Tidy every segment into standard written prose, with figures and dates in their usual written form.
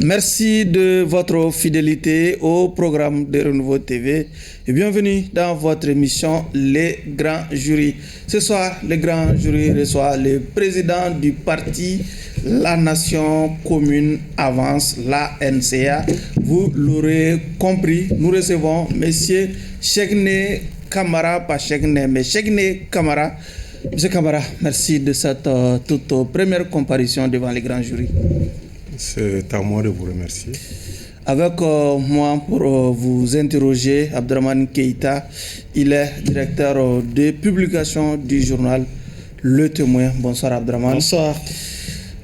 Merci de votre fidélité au programme de Renouveau TV et bienvenue dans votre émission Les Grands Jurys. Ce soir, le Grand Jury reçoit le président du parti La Nation Commune Avance, l'ANCA. Vous l'aurez compris, nous recevons M. Cheikhne Camara, pas Cheikhne, mais Cheikhne Camara. Monsieur Camara, merci de cette toute première comparution devant les grands jurys. C'est à moi de vous remercier. Avec moi pour vous interroger, Abdraman Keïta, il est directeur de publication du journal Le Témoin. Bonsoir Abdraman. Bonsoir.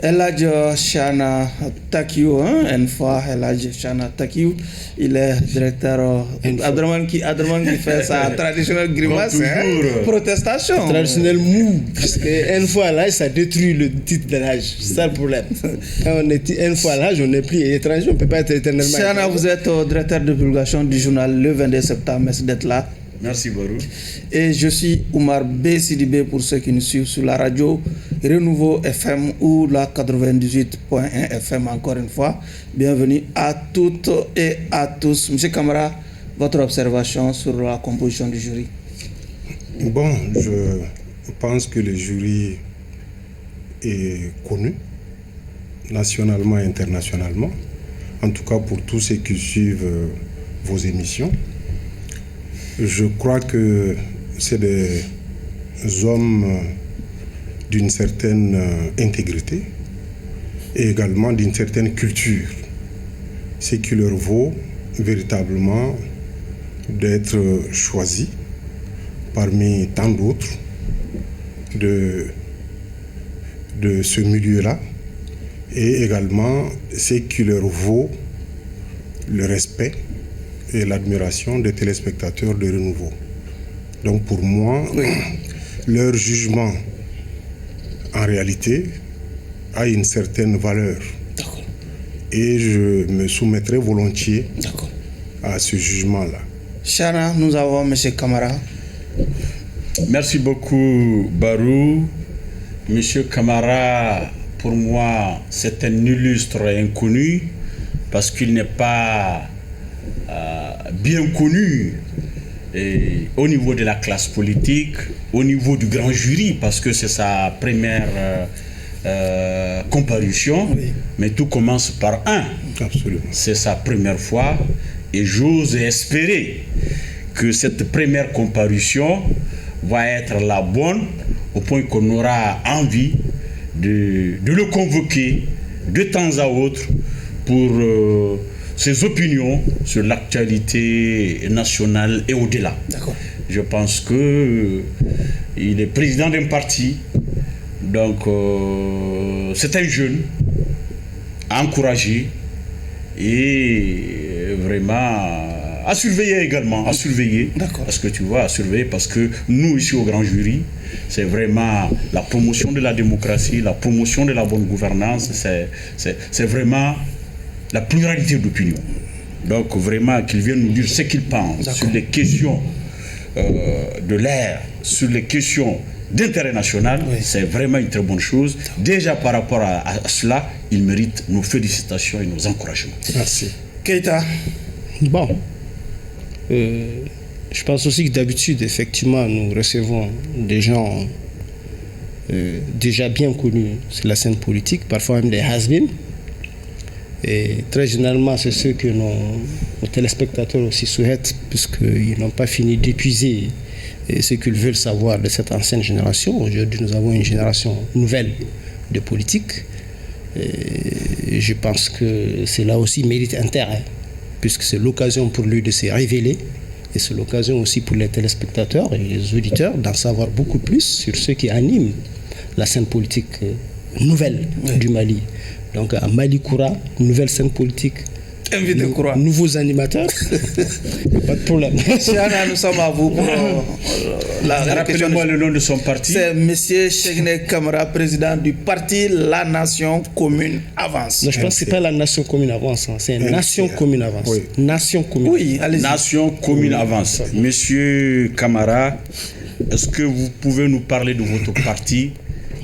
Eladj Chana Takiou, Eladj Chana Takiou, il est directeur. Abdraman qui fait sa traditionnelle grimace, protestation. Traditionnel mou, parce qu'une fois à l'âge, ça détruit le titre de l'âge. C'est ça le problème. Quand on est une fois à l'âge, on n'est plus étranger, on ne peut pas être éternellement. Chana, vous êtes directeur de publication du journal Le 22 septembre. Merci d'être là. Merci Barou. Et je suis Oumar B. Sidibé pour ceux qui nous suivent sur la radio Renouveau FM ou la 98.1 FM encore une fois. Bienvenue à toutes et à tous. Monsieur Camara, votre observation sur la composition du jury. Bon, je pense que le jury est connu nationalement et internationalement, en tout cas pour tous ceux qui suivent vos émissions. Je crois que c'est des hommes d'une certaine intégrité et également d'une certaine culture, ce qui leur vaut véritablement d'être choisis parmi tant d'autres de ce milieu-là, et également ce qui leur vaut le respect et l'admiration des téléspectateurs de Renouveau. Donc pour moi, leur jugement, en réalité, a une certaine valeur. D'accord. Et je me soumettrai volontiers à ce jugement-là. Chana, nous avons M. Camara. Merci beaucoup, Barou. M. Camara, pour moi, c'est un illustre inconnu parce qu'il n'est pas bien connu au niveau de la classe politique, au niveau du grand jury, parce que c'est sa première comparution, mais tout commence par un. Absolument. C'est sa première fois et j'ose espérer que cette première comparution va être la bonne au point qu'on aura envie de le convoquer de temps à autre pour ses opinions sur l'actualité nationale et au-delà. D'accord. Je pense que il est président d'un parti, donc c'est un jeune à encourager et vraiment à surveiller également, à surveiller. D'accord. Parce que tu vois, à surveiller parce que nous ici au grand jury, c'est vraiment la promotion de la démocratie, la promotion de la bonne gouvernance, c'est vraiment la pluralité d'opinion. Donc vraiment qu'ils viennent nous dire ce qu'ils pensent sur les questions de l'ère, sur les questions d'intérêt national, c'est vraiment une très bonne chose. Déjà par rapport à cela, ils méritent nos félicitations et nos encouragements. Merci. Keïta. Bon. Je pense aussi que d'habitude, effectivement, nous recevons des gens déjà bien connus sur la scène politique, parfois même des has-been. Et très généralement, c'est ce que nos téléspectateurs aussi souhaitent, puisqu'ils n'ont pas fini d'épuiser ce qu'ils veulent savoir de cette ancienne génération. Aujourd'hui, nous avons une génération nouvelle de politique. Et je pense que cela aussi mérite intérêt, puisque c'est l'occasion pour lui de se révéler. Et c'est l'occasion aussi pour les téléspectateurs et les auditeurs d'en savoir beaucoup plus sur ce qui anime la scène politique nouvelle du Mali. Donc à Mali Koura, nouvelle scène politique, nouveaux animateurs, pas de problème. Chana, nous sommes à vous pour Rappelez-moi le nom de son parti. C'est M. Cheikhne Camara, président du parti La Nation Commune Avance. Non, je pense que ce n'est pas la Nation Commune Avance, c'est Nation Commune Avance. Oui. Nation Commune. Oui, allez-y. Nation Commune Avance. Monsieur Camara, est-ce que vous pouvez nous parler de votre parti?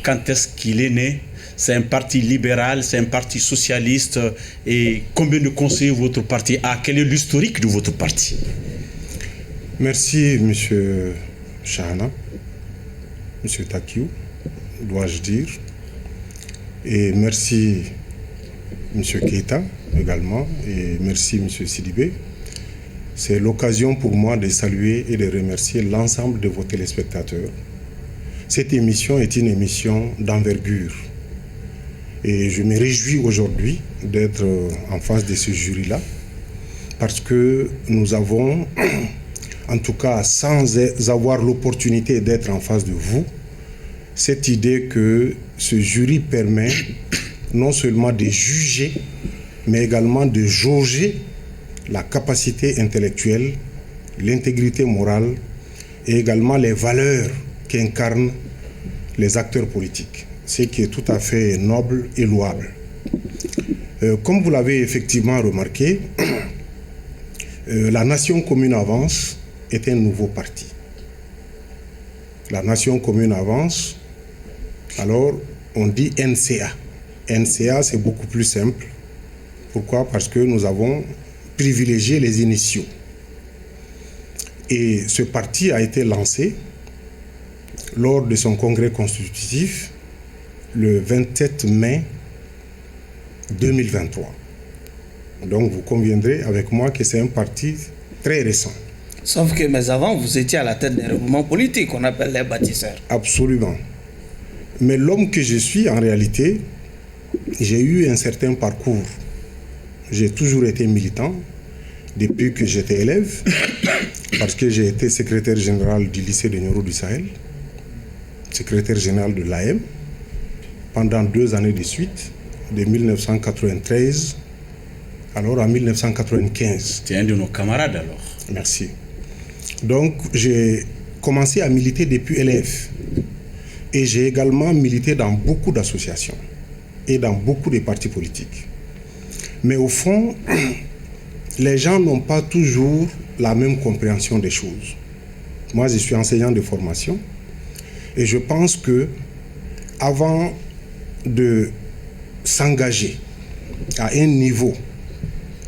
Quand est-ce qu'il est né? c'est un parti libéral, c'est un parti socialiste. Et combien de conseillers votre parti a? Quel est l'historique de votre parti? Merci, M. Chahana, M. Takiou, dois-je dire. Et merci, M. Keita également. Et merci, M. Sidibé. C'est l'occasion pour moi de saluer et de remercier l'ensemble de vos téléspectateurs. Cette émission est une émission d'envergure. Et je me réjouis aujourd'hui d'être en face de ce jury-là, parce que nous avons, en tout cas sans avoir l'opportunité d'être en face de vous, cette idée que ce jury permet non seulement de juger, mais également de jauger la capacité intellectuelle, l'intégrité morale et également les valeurs qu'incarnent les acteurs politiques, ce qui est tout à fait noble et louable. Comme vous l'avez effectivement remarqué, la Nation commune avance est un nouveau parti. La Nation commune avance, alors on dit NCA. NCA, c'est beaucoup plus simple. Pourquoi? Parce que nous avons privilégié les initiaux. Et ce parti a été lancé lors de son congrès constitutif le 27 mai 2023. Donc vous conviendrez avec moi que c'est un parti très récent. Sauf que, mais avant, vous étiez à la tête d'un regroupement politique qu'on appelle les bâtisseurs. Absolument. Mais l'homme que je suis, en réalité, j'ai eu un certain parcours. J'ai toujours été militant depuis que j'étais élève, parce que j'ai été secrétaire général du lycée de Nioro du Sahel, secrétaire général de l'AM, pendant 2 années de suite, de 1993 alors à 1995. C'est un de nos camarades alors. Merci. Donc j'ai commencé à militer depuis élève. Et j'ai également milité dans beaucoup d'associations et dans beaucoup de partis politiques. Mais au fond, les gens n'ont pas toujours la même compréhension des choses. Moi, je suis enseignant de formation et je pense que avant de s'engager à un niveau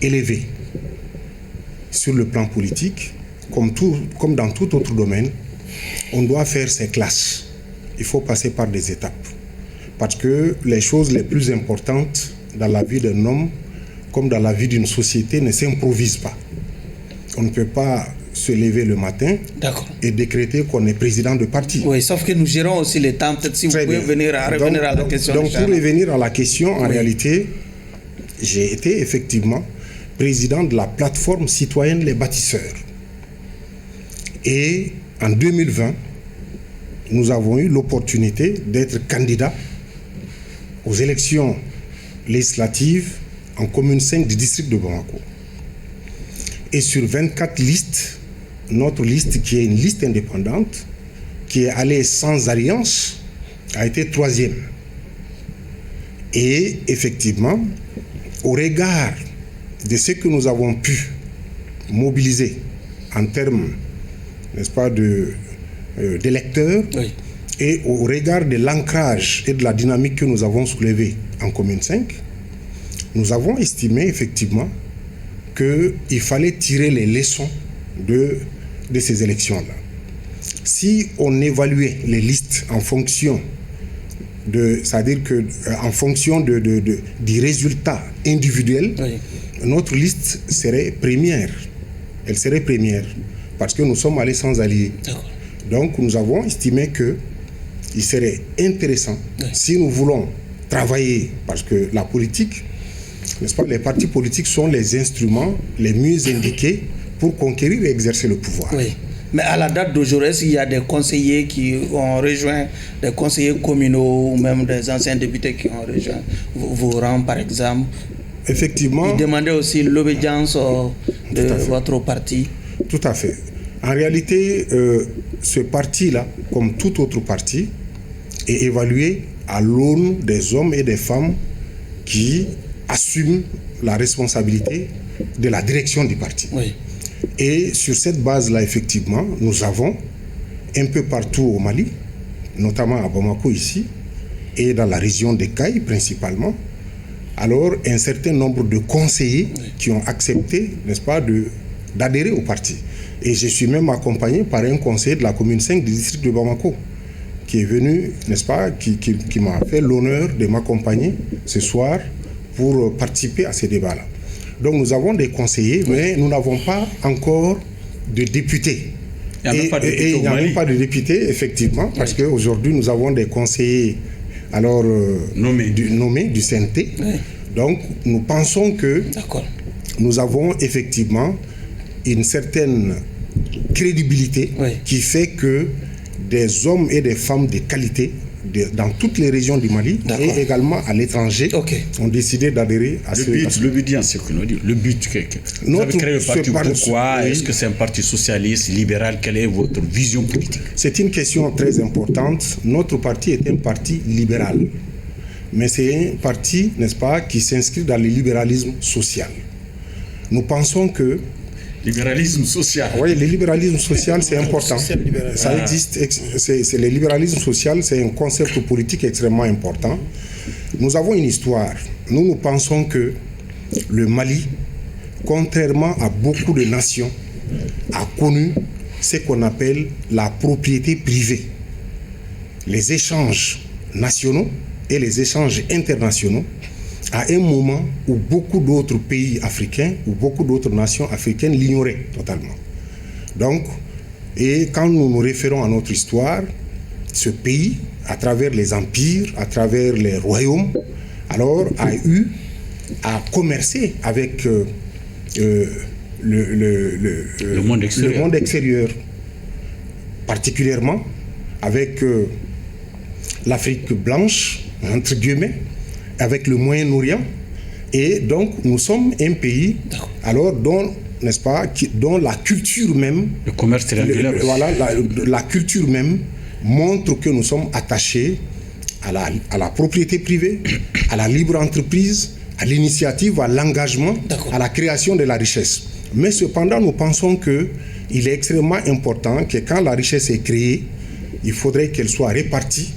élevé sur le plan politique, comme dans tout autre domaine, on doit faire ses classes. Il faut passer par des étapes. Parce que les choses les plus importantes dans la vie d'un homme, comme dans la vie d'une société, ne s'improvisent pas. On ne peut pas se lever le matin et décréter qu'on est président de parti. Oui, sauf que nous gérons aussi les temps. Peut-être si vous pouvez revenir à la question. Donc pour revenir à la question, en réalité, j'ai été effectivement président de la plateforme citoyenne Les Bâtisseurs. Et en 2020, nous avons eu l'opportunité d'être candidats aux élections législatives en commune 5 du district de Bamako. Et sur 24 listes, notre liste, qui est une liste indépendante, qui est allée sans alliance, a été 3e. Et effectivement, au regard de ce que nous avons pu mobiliser en termes, n'est-ce pas, d'électeurs, oui, et au regard de l'ancrage et de la dynamique que nous avons soulevée en commune 5, nous avons estimé effectivement qu'il fallait tirer les leçons de ces élections-là. Si on évaluait les listes en fonction c'est-à-dire que en fonction du résultat individuel, oui, notre liste serait première. Elle serait première parce que nous sommes allés sans alliés. Donc nous avons estimé qu'il serait intéressant, oui, si nous voulons travailler, parce que la politique, n'est-ce pas, les partis politiques sont les instruments les mieux indiqués pour conquérir et exercer le pouvoir. Oui. Mais à la date d'aujourd'hui, il y a des conseillers qui ont rejoint, des conseillers communaux ou même des anciens députés qui ont rejoint vos rangs, par exemple. Effectivement. Ils demandaient aussi l'obédience de votre parti. Tout à fait. En réalité, ce parti-là, comme tout autre parti, est évalué à l'aune des hommes et des femmes qui assument la responsabilité de la direction du parti. Oui. Et sur cette base-là, effectivement, nous avons un peu partout au Mali, notamment à Bamako ici, et dans la région des Cailles principalement, alors un certain nombre de conseillers qui ont accepté, n'est-ce pas, d'adhérer au parti. Et je suis même accompagné par un conseiller de la commune 5 du district de Bamako, qui est venu, n'est-ce pas, qui m'a fait l'honneur de m'accompagner ce soir pour participer à ces débats-là. Donc nous avons des conseillers, mais nous n'avons pas encore de députés. Il n'y a même pas de députés, effectivement, parce qu'aujourd'hui nous avons des conseillers alors nommés du CNT. Donc nous pensons que nous avons effectivement une certaine crédibilité qui fait que des hommes et des femmes de qualité dans toutes les régions du Mali et également à l'étranger ont décidé d'adhérer à ce parti. Le but, c'est que le but, vous avez créé le parti, pourquoi? Est-ce que c'est un parti socialiste, libéral? Quelle est votre vision politique? C'est une question très importante. Notre parti est un parti libéral. Mais c'est un parti, n'est-ce pas, qui s'inscrit dans le libéralisme social. Nous pensons que libéralisme social. Oui, le libéralisme social, c'est important. Ça existe. C'est le libéralisme social, c'est un concept politique extrêmement important. Nous avons une histoire. Nous pensons que le Mali, contrairement à beaucoup de nations, a connu ce qu'on appelle la propriété privée. Les échanges nationaux et les échanges internationaux, à un moment où beaucoup d'autres pays africains ou beaucoup d'autres nations africaines l'ignoraient totalement. Donc, et quand nous nous référons à notre histoire, ce pays, à travers les empires, à travers les royaumes, alors a eu à commercer avec le monde extérieur, particulièrement avec l'Afrique blanche, entre guillemets, avec le Moyen-Orient. Et donc nous sommes un pays alors dont, n'est-ce pas, dont la culture même, le commerce triangulaire, la culture même montre que nous sommes attachés à la propriété privée, à la libre entreprise, à l'initiative, à l'engagement, à la création de la richesse. Mais cependant, nous pensons qu'il est extrêmement important que quand la richesse est créée, il faudrait qu'elle soit répartie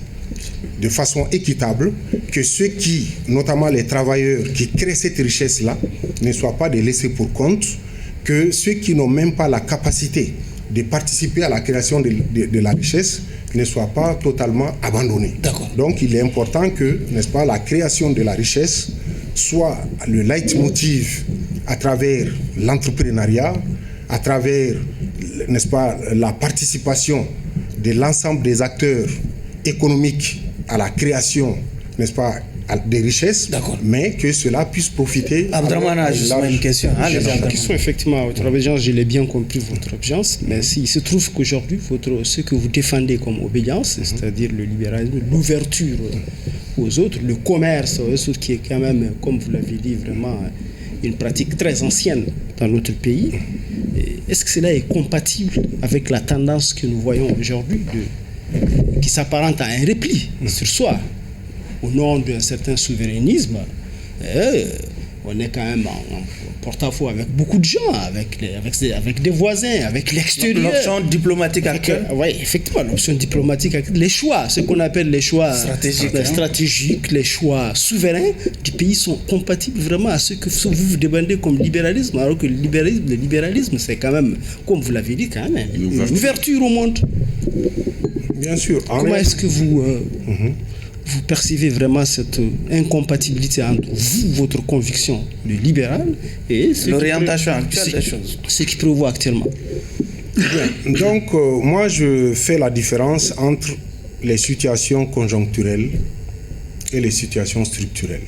de façon équitable, que ceux qui, notamment les travailleurs qui créent cette richesse-là, ne soient pas des laissés pour compte, que ceux qui n'ont même pas la capacité de participer à la création de la richesse ne soient pas totalement abandonnés. Donc il est important que, n'est-ce pas, la création de la richesse soit le leitmotiv à travers l'entrepreneuriat, à travers, n'est-ce pas, la participation de l'ensemble des acteurs économiques à la création, n'est-ce pas, des richesses, mais que cela puisse profiter. Abdraman a justement une question. La question, effectivement, votre obédience, je l'ai bien compris, votre obédience, mais il se trouve qu'aujourd'hui, ce que vous défendez comme obédience, c'est-à-dire le libéralisme, l'ouverture aux autres, le commerce aux autres, qui est quand même, comme vous l'avez dit, vraiment une pratique très ancienne dans notre pays, est-ce que cela est compatible avec la tendance que nous voyons aujourd'hui qui s'apparente à un repli sur soi au nom d'un certain souverainisme? On est quand même en porte-à-faux avec beaucoup de gens, avec des voisins, avec l'extérieur. L'option diplomatique actuelle. Oui, effectivement, l'option diplomatique actuelle. Les choix, ce qu'on appelle les choix stratégiques, les choix souverains du pays sont compatibles vraiment à ce que vous demandez comme libéralisme, alors que le libéralisme, c'est quand même, comme vous l'avez dit, quand même une ouverture au monde. Bien sûr. Comment est-ce que vous percevez vraiment cette incompatibilité entre vous, votre conviction de libéral et l'orientation actuelle des choses, ce qui prévaut actuellement? Bien. Donc, moi, je fais la différence entre les situations conjoncturelles et les situations structurelles.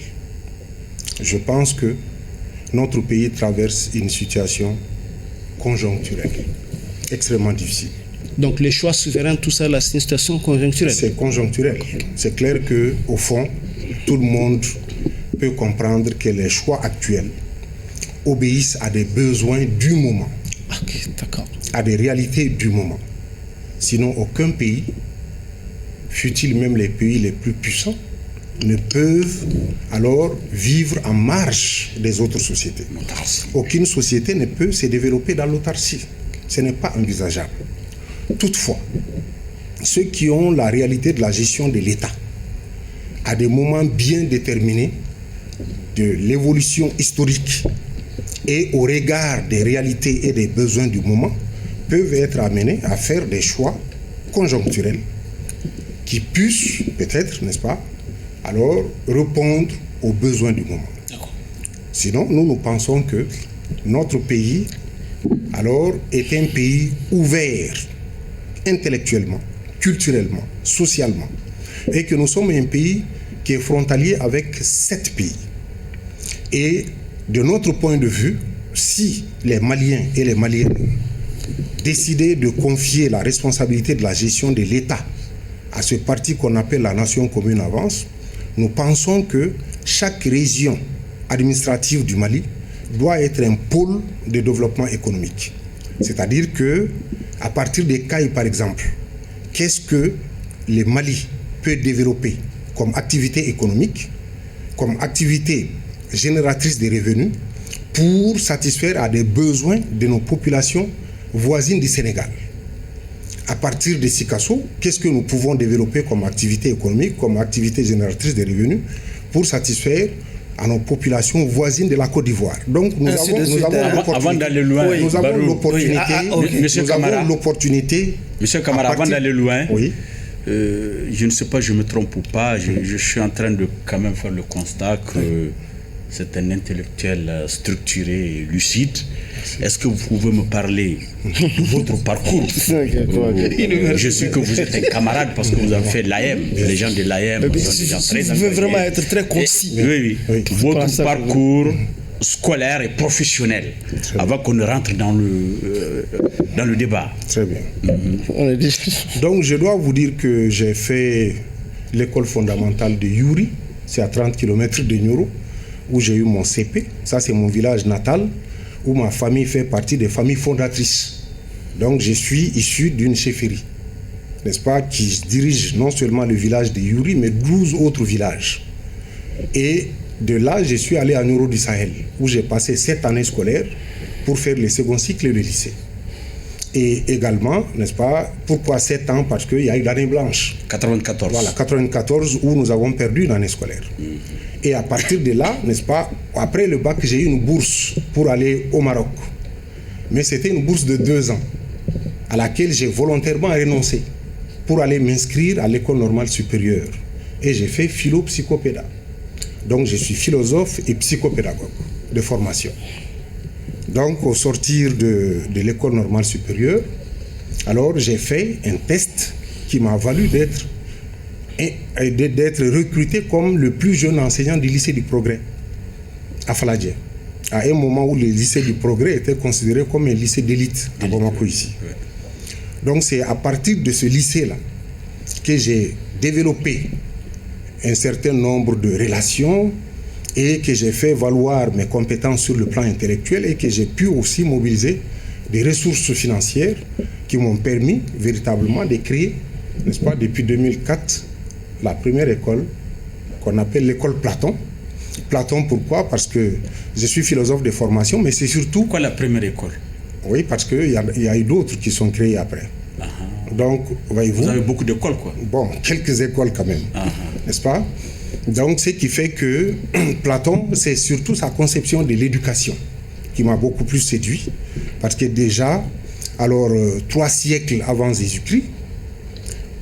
Je pense que notre pays traverse une situation conjoncturelle extrêmement difficile. Donc les choix souverains, tout ça, c'est une situation conjoncturelle. C'est conjoncturel. C'est clair qu'au fond, tout le monde peut comprendre que les choix actuels obéissent à des besoins du moment, à des réalités du moment. Sinon, aucun pays, fût-il même les pays les plus puissants, ne peuvent alors vivre en marge des autres sociétés. Aucune société ne peut se développer dans l'autarcie. Ce n'est pas envisageable. Toutefois, ceux qui ont la réalité de la gestion de l'État, à des moments bien déterminés de l'évolution historique et au regard des réalités et des besoins du moment, peuvent être amenés à faire des choix conjoncturels qui puissent peut-être, n'est-ce pas, alors répondre aux besoins du moment. Sinon, nous pensons que notre pays, alors, est un pays ouvert intellectuellement, culturellement, socialement, et que nous sommes un pays qui est frontalier avec 7 pays. Et de notre point de vue, si les Maliens et les Maliennes décidaient de confier la responsabilité de la gestion de l'État à ce parti qu'on appelle la Nation commune avance, nous pensons que chaque région administrative du Mali doit être un pôle de développement économique. C'est-à-dire que, à partir des CAI, par exemple, qu'est-ce que le Mali peut développer comme activité économique, comme activité génératrice de revenus, pour satisfaire à des besoins de nos populations voisines du Sénégal. À partir de Sikasso, qu'est-ce que nous pouvons développer comme activité économique, comme activité génératrice de revenus, pour satisfaire à nos populations voisines de la Côte d'Ivoire. Donc nous avons l'opportunité. Avant d'aller loin, nous avons l'opportunité. Monsieur Camara, avant d'aller loin, oui. Je ne sais pas, je me trompe ou pas, je suis en train de quand même faire le constat que c'est un intellectuel structuré et lucide. Est-ce que vous pouvez me parler de votre parcours? Je sais que vous êtes un camarade parce que vous avez fait l'AM. Les gens de l'AM sont des gens très engagés. Vous pouvez vraiment être très concis. Oui. Votre parcours scolaire et professionnel, avant qu'on ne rentre dans le débat. Très bien. Donc je dois vous dire que j'ai fait l'école fondamentale de Yuri, c'est à 30 km de Nioro, où j'ai eu mon CP. Ça, c'est mon village natal, où ma famille fait partie des familles fondatrices. Donc je suis issu d'une chefferie, n'est-ce pas, qui dirige non seulement le village de Yuri, mais 12 autres villages. Et de là, je suis allé à Nioro du Sahel, où j'ai passé 7 années scolaires pour faire le second cycle de lycée. Et également, n'est-ce pas, pourquoi 7 ans? Parce qu'il y a eu l'année blanche. 94. Voilà, 94, où nous avons perdu l'année scolaire. Et à partir de là, n'est-ce pas, après le bac, j'ai eu une bourse pour aller au Maroc. Mais c'était une bourse de 2 ans, à laquelle j'ai volontairement renoncé pour aller m'inscrire à l'école normale supérieure. Et j'ai fait philo-psychopéda. Donc je suis philosophe et psychopédagogue de formation. Donc au sortir de l'école normale supérieure, alors j'ai fait un test qui m'a valu d'être recruté comme le plus jeune enseignant du lycée du Progrès à Faladje, à un moment où le lycée du Progrès était considéré comme un lycée d'élite à Bamako ici. Donc c'est à partir de ce lycée-là que j'ai développé un certain nombre de relations et que j'ai fait valoir mes compétences sur le plan intellectuel et que j'ai pu aussi mobiliser des ressources financières qui m'ont permis véritablement de créer, n'est-ce pas, depuis 2004, la première école qu'on appelle l'école Platon. Platon, pourquoi? Parce que je suis philosophe de formation, mais c'est surtout... Pourquoi la première école? Oui, parce qu'il y a eu d'autres qui sont créées après. Donc, voyez-vous... Vous avez beaucoup d'écoles, quoi. Bon, quelques écoles quand même, n'est-ce pas? Donc, ce qui fait que Platon, c'est surtout sa conception de l'éducation qui m'a beaucoup plus séduit, parce que déjà, alors, 3 siècles avant Jésus-Christ,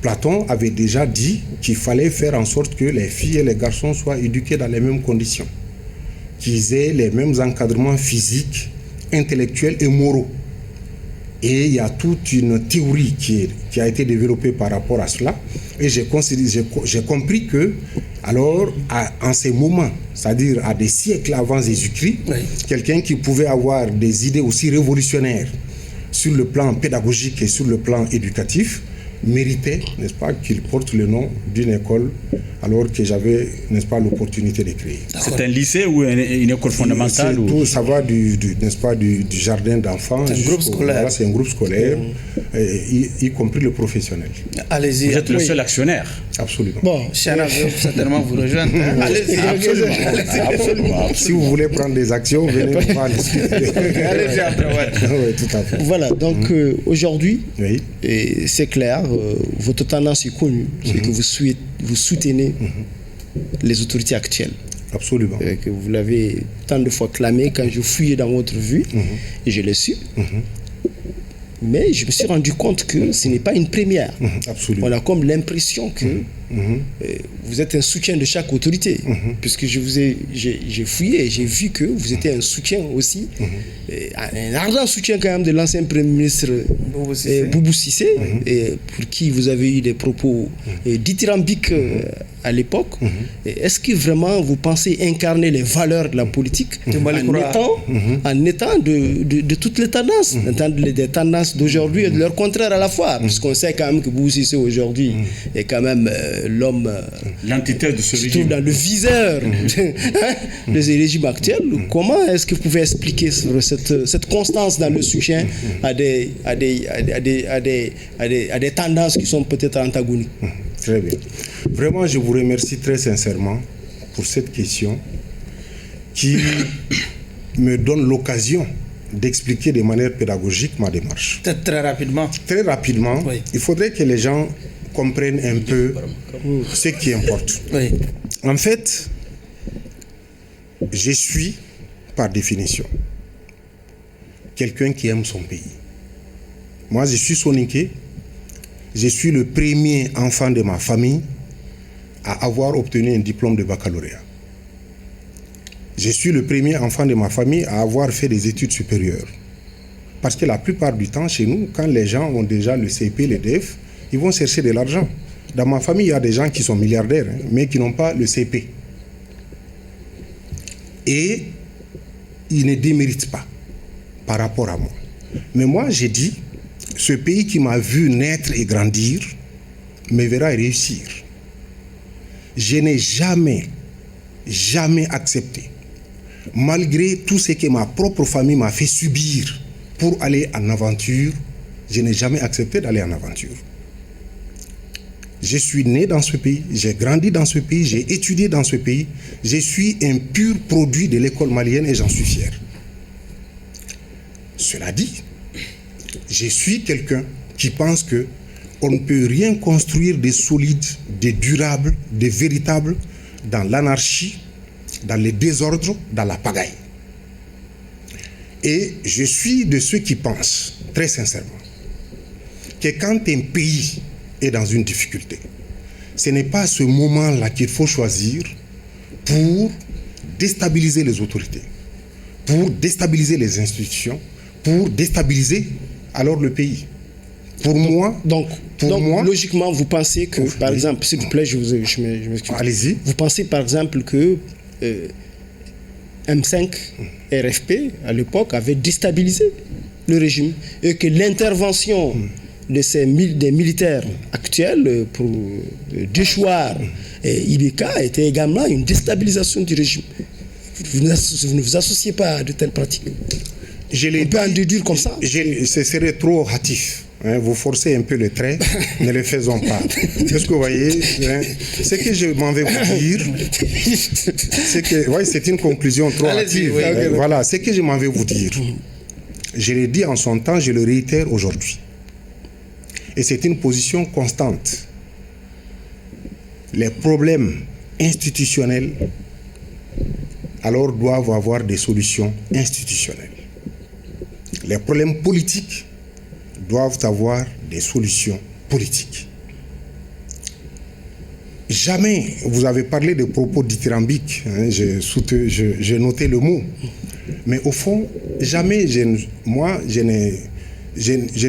Platon avait déjà dit qu'il fallait faire en sorte que les filles et les garçons soient éduqués dans les mêmes conditions, qu'ils aient les mêmes encadrements physiques, intellectuels et moraux. Et il y a toute une théorie qui a été développée par rapport à cela. Et j'ai compris que, alors, en ces moments, c'est-à-dire à des siècles avant Jésus-Christ, quelqu'un qui pouvait avoir des idées aussi révolutionnaires sur le plan pédagogique et sur le plan éducatif, méritait, n'est-ce pas, qu'il porte le nom d'une école alors que j'avais, n'est-ce pas, l'opportunité de créer. C'est un lycée ou une école fondamentale ou... Tout, ça va n'est-ce pas, du jardin d'enfants. C'est un groupe scolaire. Voilà, c'est un groupe scolaire, y compris le professionnel. Allez-y. Vous êtes le seul actionnaire. Absolument. Bon, Chana veut certainement vous rejoindre. Allez-y. Absolument. Si vous voulez prendre des actions, venez nous voir. Allez-y après, Oui, tout à fait. Voilà, donc aujourd'hui, oui. C'est clair, votre tendance est connue, c'est que vous soutenez les autorités actuelles. Absolument. Que vous l'avez tant de fois clamé quand je fouillais dans votre vue, et je l'ai su. Mais je me suis rendu compte que ce n'est pas une première. Absolument. On a comme l'impression que vous êtes un soutien de chaque autorité. Puisque j'ai fouillé et j'ai vu que vous étiez un soutien aussi, un ardent soutien quand même de l'ancien Premier ministre Boubou Cissé, et pour qui vous avez eu des propos dithyrambiques à l'époque. Est-ce que vraiment vous pensez incarner les valeurs de la politique en étant de toutes les tendances, des tendances d'aujourd'hui et de leur contraire à la fois, puisqu'on sait quand même que Boubou Cissé aujourd'hui est quand même l'homme l'antithèse de ce qui se régime. trouve dans le viseur de ce régime actuel. Comment est-ce que vous pouvez expliquer cette constance dans le soutien à des tendances qui sont peut-être antagoniques? Très bien. Vraiment, je vous remercie très sincèrement pour cette question qui me donne l'occasion d'expliquer de manière pédagogique ma démarche. Très rapidement. Très rapidement, Oui. il faudrait que les gens comprennent un peu ce qui importe. Oui. En fait, je suis, par définition, quelqu'un qui aime son pays. Moi, je suis soninké. Je suis le premier enfant de ma famille à avoir obtenu un diplôme de baccalauréat. Je suis le premier enfant de ma famille à avoir fait des études supérieures. Parce que la plupart du temps, chez nous, quand les gens ont déjà le CP, le DEF, ils vont chercher de l'argent. Dans ma famille, il y a des gens qui sont milliardaires, mais qui n'ont pas le CP. Et ils ne déméritent pas par rapport à moi. Mais moi, j'ai dit, ce pays qui m'a vu naître et grandir me verra réussir. Je n'ai jamais accepté, malgré tout ce que ma propre famille m'a fait subir pour aller en aventure, je n'ai jamais accepté d'aller en aventure. Je suis né dans ce pays, j'ai grandi dans ce pays, j'ai étudié dans ce pays. Je suis un pur produit de l'école malienne et j'en suis fier. Cela dit, je suis quelqu'un qui pense que on ne peut rien construire de solide, de durable, de véritable dans l'anarchie, dans le désordre, dans la pagaille. Et je suis de ceux qui pensent, très sincèrement, que quand un pays est dans une difficulté, ce n'est pas ce moment-là qu'il faut choisir pour déstabiliser les autorités, pour déstabiliser les institutions, pour déstabiliser alors le pays. Pour moi, logiquement, vous pensez que, par exemple, s'il vous plaît, je m'excuse. Allez-y. Vous pensez, par exemple, que M5 RFP, à l'époque, avait déstabilisé le régime et que l'intervention des militaires actuels pour déchoir Ibeka était également une déstabilisation du régime. Vous ne vous associez pas à de telles pratiques? On peut en déduire comme ça? Ce serait trop hâtif. Vous forcez un peu le trait, ne le faisons pas. Est-ce que vous voyez, ce que je m'en vais vous dire, c'est que, c'est une conclusion trop hâtive. Voilà, ce que je m'en vais vous dire, je l'ai dit en son temps, je le réitère aujourd'hui. Et c'est une position constante. Les problèmes institutionnels, alors, doivent avoir des solutions institutionnelles. Les problèmes politiques doivent avoir des solutions politiques. Jamais, vous avez parlé de propos dithyrambiques, j'ai noté le mot, mais au fond, jamais je ne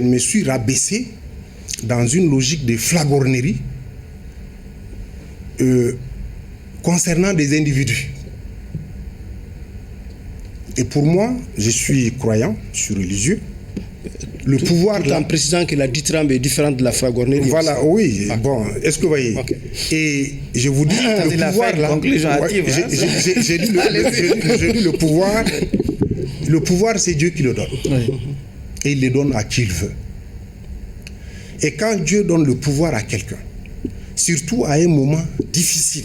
me suis rabaissé dans une logique de flagornerie concernant des individus. Et pour moi, je suis croyant, je suis religieux. Le pouvoir... Tout en précisant que la dithyrambe est différente de la flagornerie. Voilà, oui. Bon, est-ce que vous voyez? Et je vous dis, le pouvoir là... J'ai dit le pouvoir... Le pouvoir, c'est Dieu qui le donne. Oui. Et il le donne à qui il veut. Et quand Dieu donne le pouvoir à quelqu'un, surtout à un moment difficile,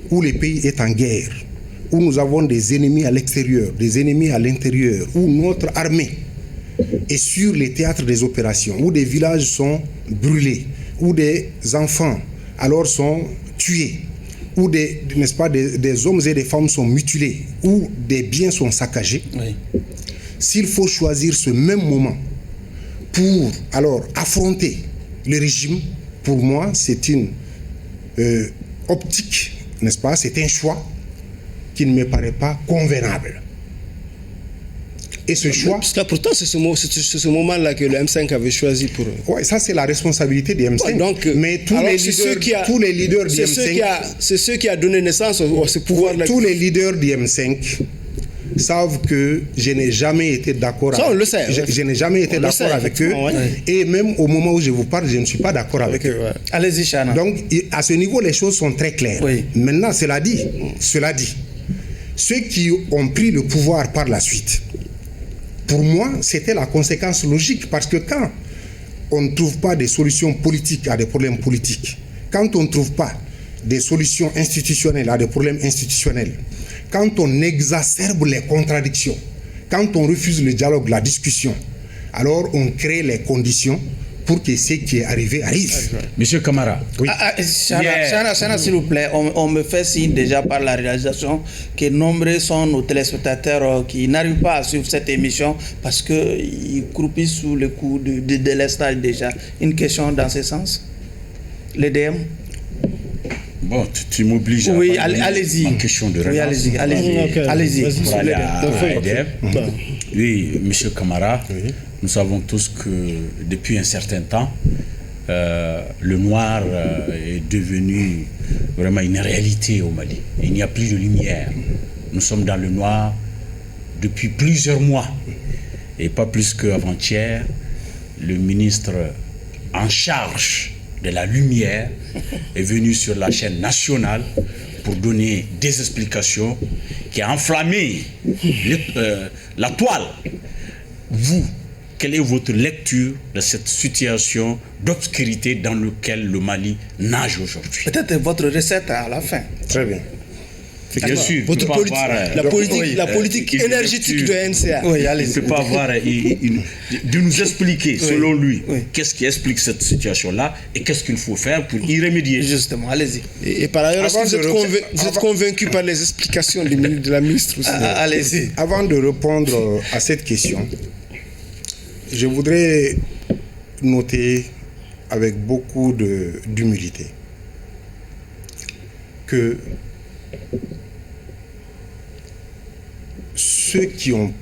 où le pays est en guerre, où nous avons des ennemis à l'extérieur, des ennemis à l'intérieur, où notre armée est sur les théâtres des opérations, où des villages sont brûlés, où des enfants alors sont tués, où n'est-ce pas, des hommes et des femmes sont mutilés, où des biens sont saccagés, Oui. s'il faut choisir ce même moment pour alors affronter le régime, pour moi, c'est une optique, n'est-ce pas? C'est un choix qui ne me paraît pas convenable. Et ce choix... Parce que pourtant, c'est ce moment-là que le M5 avait choisi pour... Oui, ça c'est la responsabilité du M5. Ouais, donc, mais tous les leaders du M5... C'est ceux qui a donné naissance à ce pouvoir-là. Tous les leaders du M5 savent que je n'ai jamais été d'accord avec eux. Ça, on le sait. Je n'ai jamais été d'accord avec eux. Ouais. Et même au moment où je vous parle, je ne suis pas d'accord avec eux. Ouais. Allez-y, Chana. Donc, à ce niveau, les choses sont très claires. Oui. Maintenant, cela dit, ceux qui ont pris le pouvoir par la suite, pour moi, c'était la conséquence logique. Parce que quand on ne trouve pas des solutions politiques à des problèmes politiques, quand on ne trouve pas des solutions institutionnelles à des problèmes institutionnels, quand on exacerbe les contradictions, quand on refuse le dialogue, la discussion, alors on crée les conditions pour que ce qui est arrivé arrive. Monsieur Camara. Oui. Chana, s'il vous plaît, on me fait signe déjà par la réalisation que nombreux sont nos téléspectateurs qui n'arrivent pas à suivre cette émission parce qu'ils croupissent sous le coup de l'estage déjà. Une question dans ce sens? Les DM? Bon, tu m'obliges Oui, à allez-y. en question de Oui, relance. allez-y. Pour aller à EDF. Oui, monsieur Camara, Oui. nous savons tous que depuis un certain temps, le noir est devenu vraiment une réalité au Mali. Il n'y a plus de lumière. Nous sommes dans le noir depuis plusieurs mois. Et pas plus qu'avant-hier, le ministre en charge de la lumière est venu sur la chaîne nationale pour donner des explications qui a enflammé la toile. Vous, quelle est votre lecture de cette situation d'obscurité dans laquelle le Mali nage aujourd'hui? Peut-être votre recette à la fin. Très bien. Bien sûr, Votre la politique énergétique de NCA. Oui, il ne peut pas avoir de nous expliquer, selon lui, qu'est-ce qui explique cette situation-là et qu'est-ce qu'il faut faire pour y remédier. Justement, allez-y. Et par ailleurs, est-ce que vous êtes convaincu par les explications de la ministre aussi? Allez-y. Avant de répondre à cette question, je voudrais noter avec beaucoup d'humilité que ceux qui ont,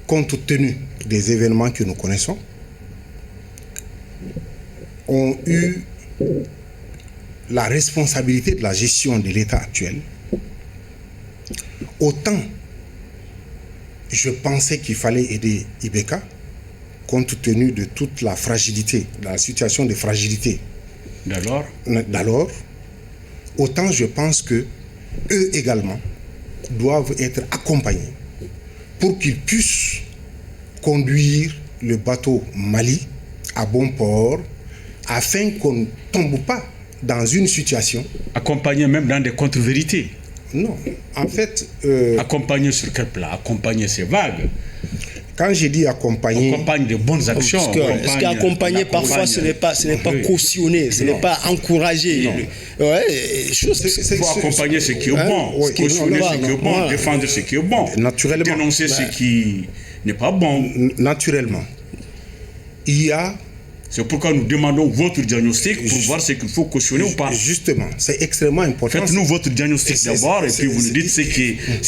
compte tenu des événements que nous connaissons, ont eu la responsabilité de la gestion de l'État actuel, autant je pensais qu'il fallait aider Ibeka, compte tenu de toute la fragilité, de la situation de fragilité d'alors, autant je pense que eux également doivent être accompagnés pour qu'ils puissent conduire le bateau Mali à bon port afin qu'on ne tombe pas dans une situation... Accompagner même dans des contre-vérités. Non, en fait... Accompagner sur quel plan? Accompagner, c'est vague. Quand j'ai dit accompagner... Accompagne de bonnes actions. Est-ce qu'accompagner parfois ce n'est pas cautionner, ce n'est pas encourager? Il faut accompagner ce qui est bon, cautionner ce qui est bon, défendre ce qui est bon, naturellement, dénoncer ce qui n'est pas bon. Naturellement. Il y a... C'est pourquoi nous demandons votre diagnostic pour voir ce qu'il faut cautionner ou pas. Justement, c'est extrêmement important. Faites-nous votre diagnostic d'abord et puis vous nous dites ce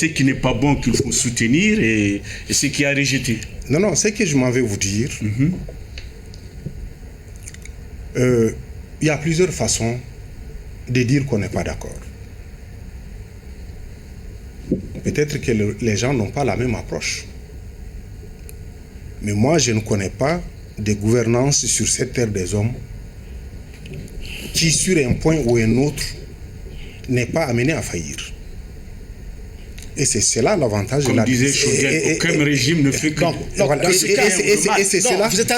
qui n'est pas bon qu'il faut soutenir et ce qui est à rejeter. Non, ce que je m'en vais vous dire, il y a plusieurs façons de dire qu'on n'est pas d'accord. Peut-être que les gens n'ont pas la même approche. Mais moi, je ne connais pas de gouvernance sur cette terre des hommes qui, sur un point ou un autre, n'est pas amené à faillir. Et c'est cela l'avantage de la... Comme disait Choguel, aucun régime ne fait que... Donc, voilà. dans ce cas, c'est cela. vous êtes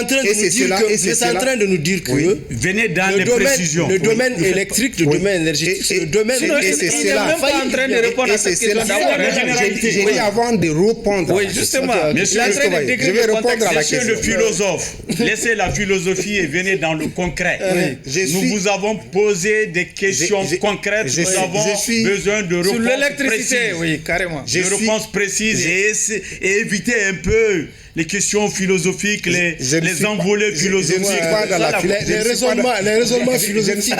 en train de nous dire que venez dans les précisions. le domaine électrique, le domaine énergétique, c'est le domaine... Et c'est cela. même pas en train de répondre à cette question. J'ai dit avant de répondre. Oui, justement. Je vais répondre à la question. Laissez le philosophe. Laissez la philosophie et venez dans le concret. Nous vous avons posé des questions concrètes. Nous avons besoin de réponses sur l'électricité, précises. oui, carrément. Des réponses précises et éviter un peu les questions philosophiques, les envolées philosophiques. Je ne suis pas dans la les raisonnements philosophiques.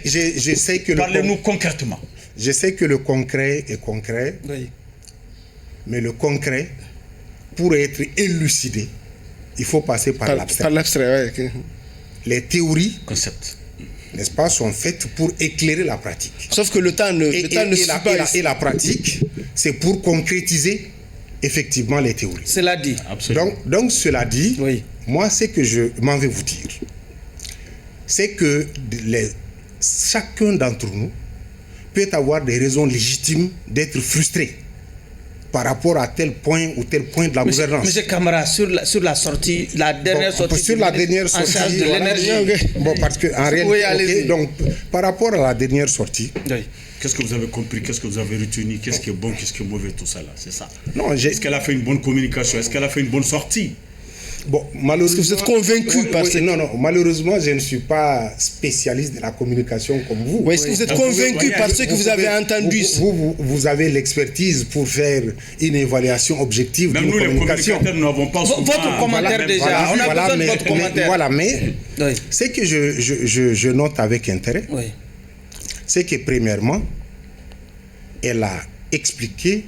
Je sais que parlez-nous concrètement. Je sais que le concret est concret, mais le concret, pour être élucidé, il faut passer par l'abstrait. Par l'abstrait, oui. Les théories, Concept. n'est-ce pas, sont faites pour éclairer la pratique. Sauf que le temps ne suit pas. Et la pratique, c'est pour concrétiser effectivement les théories. Cela dit. Absolument. Donc cela dit, Oui. moi, ce que je m'en vais vous dire, c'est que chacun d'entre nous peut avoir des raisons légitimes d'être frustré par rapport à tel point ou tel point de la gouvernance. Monsieur Camara, sur la sortie, la dernière sortie. Sur la dernière sortie de l'énergie. Bon, parce que en réalité, Oui, allez-y. donc par rapport à la dernière sortie. Oui. Qu'est-ce que vous avez compris? Qu'est-ce que vous avez retenu? Qu'est-ce qui est bon? Qu'est-ce qui est mauvais? Tout ça là, c'est ça. Non, Est-ce qu'elle a fait une bonne communication? Est-ce qu'elle a fait une bonne sortie? Bon, malheureusement, est-ce que vous êtes convaincu Non, malheureusement, je ne suis pas spécialiste de la communication comme vous. Oui, est-ce que vous êtes convaincu par ce que vous avez entendu? Vous avez l'expertise pour faire une évaluation objective Même d'une nous, les communication. communicateurs, nous n'avons pas souvent... Votre commentaire déjà, on a besoin de votre commentaire. Mais Oui. ce que je note avec intérêt, Oui. c'est que premièrement, elle a expliqué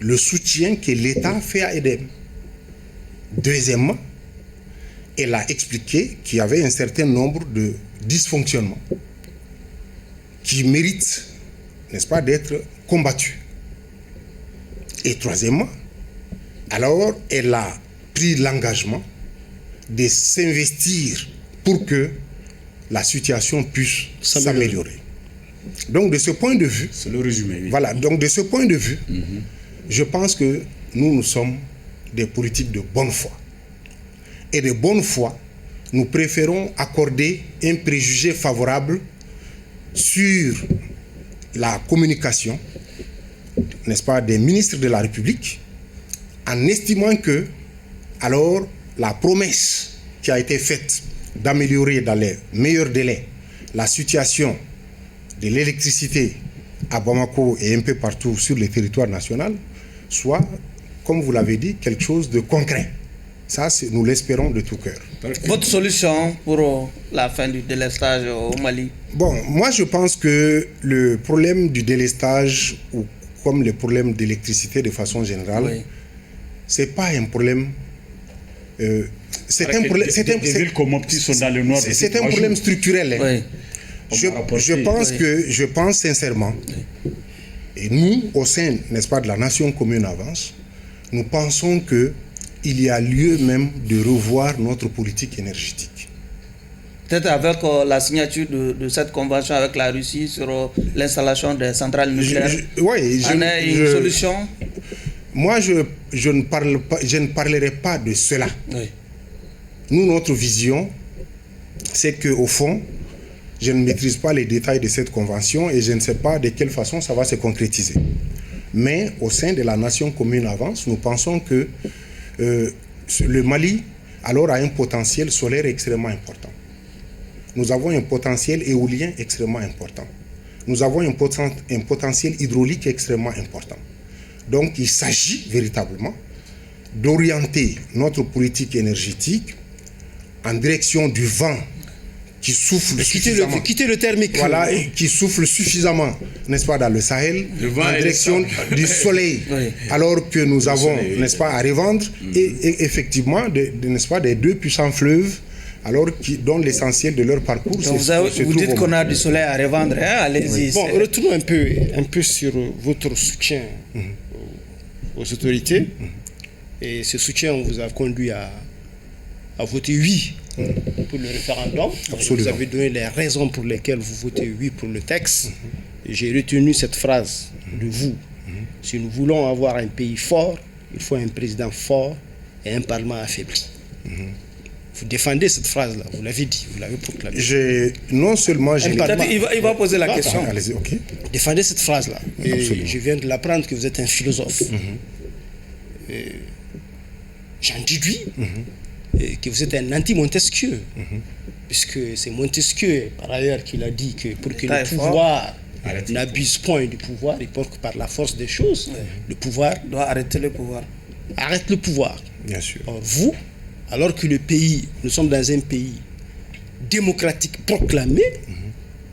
le soutien que l'État fait à EDEM. Deuxièmement, elle a expliqué qu'il y avait un certain nombre de dysfonctionnements qui méritent, n'est-ce pas, d'être combattus. Et troisièmement, alors elle a pris l'engagement de s'investir pour que la situation puisse s'améliorer. Donc de ce point de vue, c'est le résumé. Oui. Voilà, donc de ce point de vue, je pense que nous sommes des politiques de bonne foi. Et de bonne foi, nous préférons accorder un préjugé favorable sur la communication, n'est-ce pas, des ministres de la République, en estimant que, alors, la promesse qui a été faite d'améliorer dans les meilleurs délais la situation de l'électricité à Bamako et un peu partout sur le territoire national soit, comme vous l'avez dit, quelque chose de concret. Ça, nous l'espérons de tout cœur. Votre solution pour la fin du délestage au Mali? Bon, moi je pense que le problème du délestage, ou comme le problème d'électricité de façon générale, c'est pas un problème... c'est un problème... Des villes comme Mopti sont dans le noir. C'est un problème structurel. Hein. Je pense sincèrement, et nous, au sein, n'est-ce pas, de la nation commune Avance, nous pensons qu'il y a lieu même de revoir notre politique énergétique. Peut-être avec la signature de cette convention avec la Russie sur l'installation des centrales nucléaires. Une solution. Moi, je ne parlerai pas de cela. Oui. Nous, notre vision, c'est qu'au fond, je ne maîtrise pas les détails de cette convention et je ne sais pas de quelle façon ça va se concrétiser. Mais au sein de la nation commune Avance, nous pensons que le Mali alors a un potentiel solaire extrêmement important. Nous avons un potentiel éolien extrêmement important. Nous avons un potentiel hydraulique extrêmement important. Donc il s'agit véritablement d'orienter notre politique énergétique en direction du vent qui souffle suffisamment. Quitter le thermique. Voilà, qui souffle suffisamment, n'est-ce pas, dans le Sahel, en direction du soleil, alors que nous avons, n'est-ce pas, à revendre, et effectivement, n'est-ce pas, des deux puissants fleuves, alors dont l'essentiel de leur parcours vous dites qu'on a du soleil à revendre, hein? Allez-y. Bon, retournons un peu sur votre soutien aux autorités. Et ce soutien vous a conduit à voter oui pour le référendum. Absolument. Vous avez donné les raisons pour lesquelles vous votez oui pour le texte. j'ai retenu cette phrase de vous. Si nous voulons avoir un pays fort, il faut un président fort et un parlement affaibli. Vous défendez cette phrase-là, vous l'avez dit, vous l'avez proclamé. Non seulement j'ai... Il va poser la question. Allez-y, ok. Défendez cette phrase-là. Et Absolument. je viens de l'apprendre que vous êtes un philosophe. J'en déduis que vous êtes un anti-Montesquieu. Puisque c'est Montesquieu, par ailleurs, qui l'a dit que pour que le pouvoir n'abuse point du pouvoir, il faut que par la force des choses, le pouvoir doit arrêter le pouvoir. Arrête le pouvoir. Bien sûr. Or, vous, alors que le pays, nous sommes dans un pays démocratique proclamé,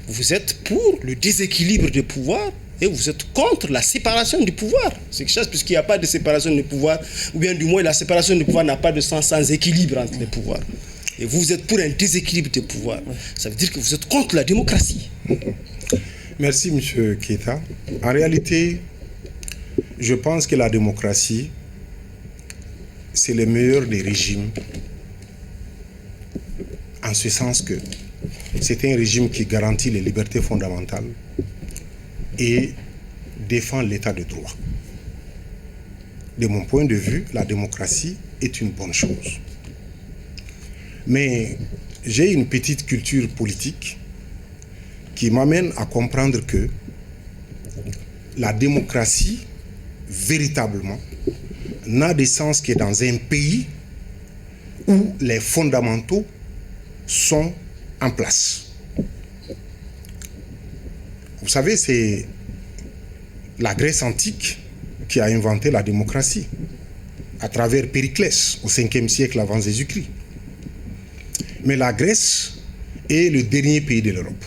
vous êtes pour le déséquilibre du pouvoir et vous êtes contre la séparation du pouvoir. C'est quelque chose, puisqu'il n'y a pas de séparation du pouvoir, ou bien du moins la séparation du pouvoir n'a pas de sens sans équilibre entre les pouvoirs. Et vous êtes pour un déséquilibre des pouvoirs. Ça veut dire que vous êtes contre la démocratie. Merci, M. Keita. En réalité, je pense que la démocratie, c'est le meilleur des régimes, en ce sens que c'est un régime qui garantit les libertés fondamentales et défend l'état de droit. De mon point de vue, la démocratie est une bonne chose. Mais j'ai une petite culture politique qui m'amène à comprendre que la démocratie, véritablement, n'a de sens que dans un pays où les fondamentaux sont en place. Vous savez, c'est la Grèce antique qui a inventé la démocratie à travers Périclès au 5e siècle avant Jésus-Christ. Mais la Grèce est le dernier pays de l'Europe.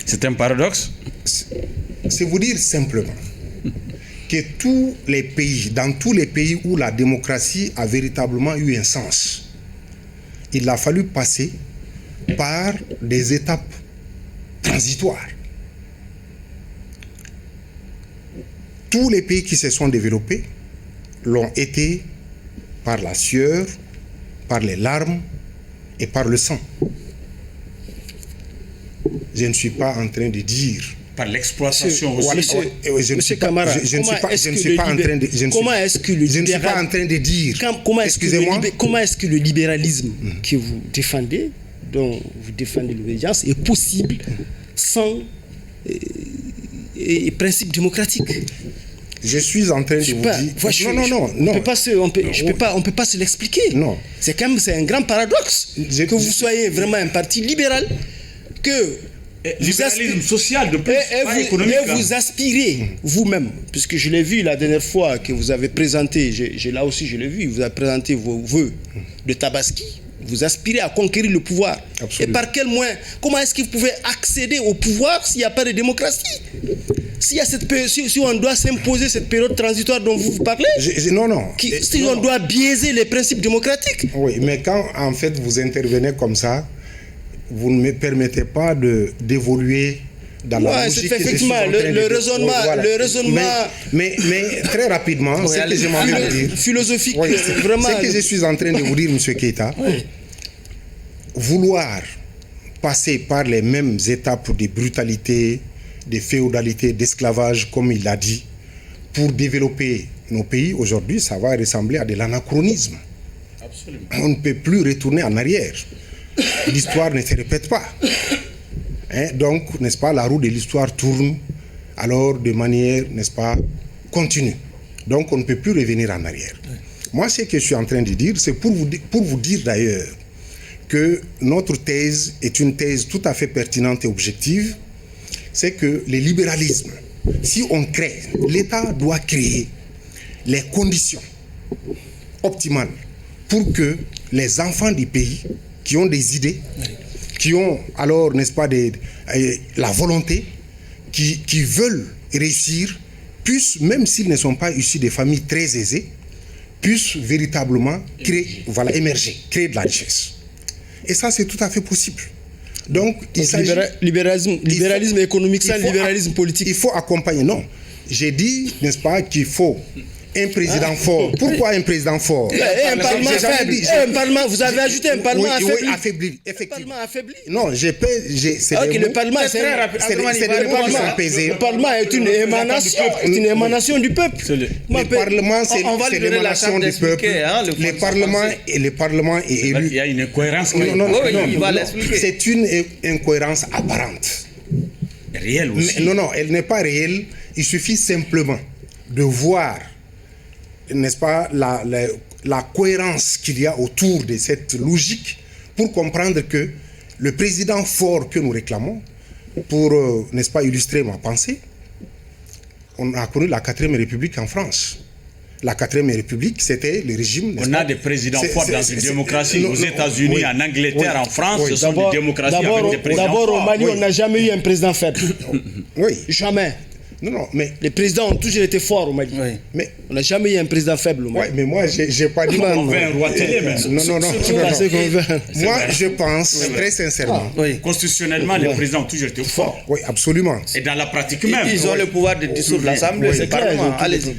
C'est un paradoxe. C'est vous dire simplement que tous les pays, dans tous les pays où la démocratie a véritablement eu un sens, il a fallu passer par des étapes transitoires. Tous les pays qui se sont développés l'ont été par la sueur, par les larmes et par le sang. Je ne suis pas en train de dire... Par l'exploitation aussi. Je ne suis pas en train de dire... Comment est-ce que le libéralisme que vous défendez, dont vous défendez l'obédience, est possible sans principe démocratique? Je suis en train de vous dire... Non. On ne peut pas se l'expliquer. Non. C'est un grand paradoxe que vous soyez vraiment un parti libéral, que... Libéralisme social de plus, pas économique. Et vous aspirez vous-même, puisque je l'ai vu la dernière fois que vous avez présenté, là aussi je l'ai vu, vous avez présenté vos vœux de Tabaski, vous aspirez à conquérir le pouvoir. Absolument. Et par quel moyen? Comment est-ce que vous pouvez accéder au pouvoir s'il n'y a pas de démocratie? Si on doit s'imposer cette période transitoire dont vous parlez, si on doit biaiser les principes démocratiques. Oui, mais quand en fait vous intervenez comme ça, vous ne me permettez pas d'évoluer dans la logique que je suis en train le raisonnement... Mais très rapidement, ce que je m'en vais vous dire... Philosophique, vraiment... Ce que je suis en train de vous dire, M. Keita, vouloir passer par les mêmes étapes de brutalité, de féodalité, d'esclavage, comme il l'a dit, pour développer nos pays, aujourd'hui, ça va ressembler à de l'anachronisme. Absolument. On ne peut plus retourner en arrière. L'histoire ne se répète pas. Donc, n'est-ce pas, la roue de l'histoire tourne alors de manière, n'est-ce pas, continue. Donc, on ne peut plus revenir en arrière. Moi, ce que je suis en train de dire, c'est pour vous dire d'ailleurs que notre thèse est une thèse tout à fait pertinente et objective. C'est que le libéralisme, si on crée, l'État doit créer les conditions optimales pour que les enfants du pays qui ont des idées, qui ont alors, n'est-ce pas, la volonté, qui veulent réussir, puissent, même s'ils ne sont pas issus des familles très aisées, puissent véritablement émerger, créer de la richesse. Et ça, c'est tout à fait possible. Donc, il s'agit... Libéralisme économique sans libéralisme politique. Il faut accompagner. Non. J'ai dit, n'est-ce pas, qu'il faut Un président fort. Pourquoi un président fort? Un parlement faible. Un parlement, vous avez ajouté un parlement affaibli. Oui, affaibli, effectivement. Un parlement affaibli. Non, le parlement, c'est très rapide. Le parlement est une émanation du peuple. Le parlement, c'est l'émanation du peuple. Le parlement est élu. Il y a une incohérence. Non, c'est une incohérence apparente. Réelle aussi. Non, elle n'est pas réelle. Il suffit simplement de voir, n'est-ce pas, la cohérence qu'il y a autour de cette logique pour comprendre que le président fort que nous réclamons, pour, n'est-ce pas, illustrer ma pensée, on a connu la 4e République en France. La 4e République, c'était le régime... On a des présidents forts dans une démocratie. Aux États-Unis, en Angleterre, en France, ce sont des démocraties avec des présidents forts. D'abord, au Mali, on n'a jamais eu un président faible. Oui. Jamais. Non, mais... Les présidents ont toujours été forts au Mali. Oui. Mais on n'a jamais eu un président faible au Mali. Oui, mais moi, j'ai pas dit... On veut un roi télé, même. Non. Moi, je pense, très sincèrement... Constitutionnellement, les présidents ont toujours été forts. Oui, absolument. Et dans la pratique même. Ils ont le pouvoir de dissoudre l'Assemblée, c'est Parlement. Allez-y.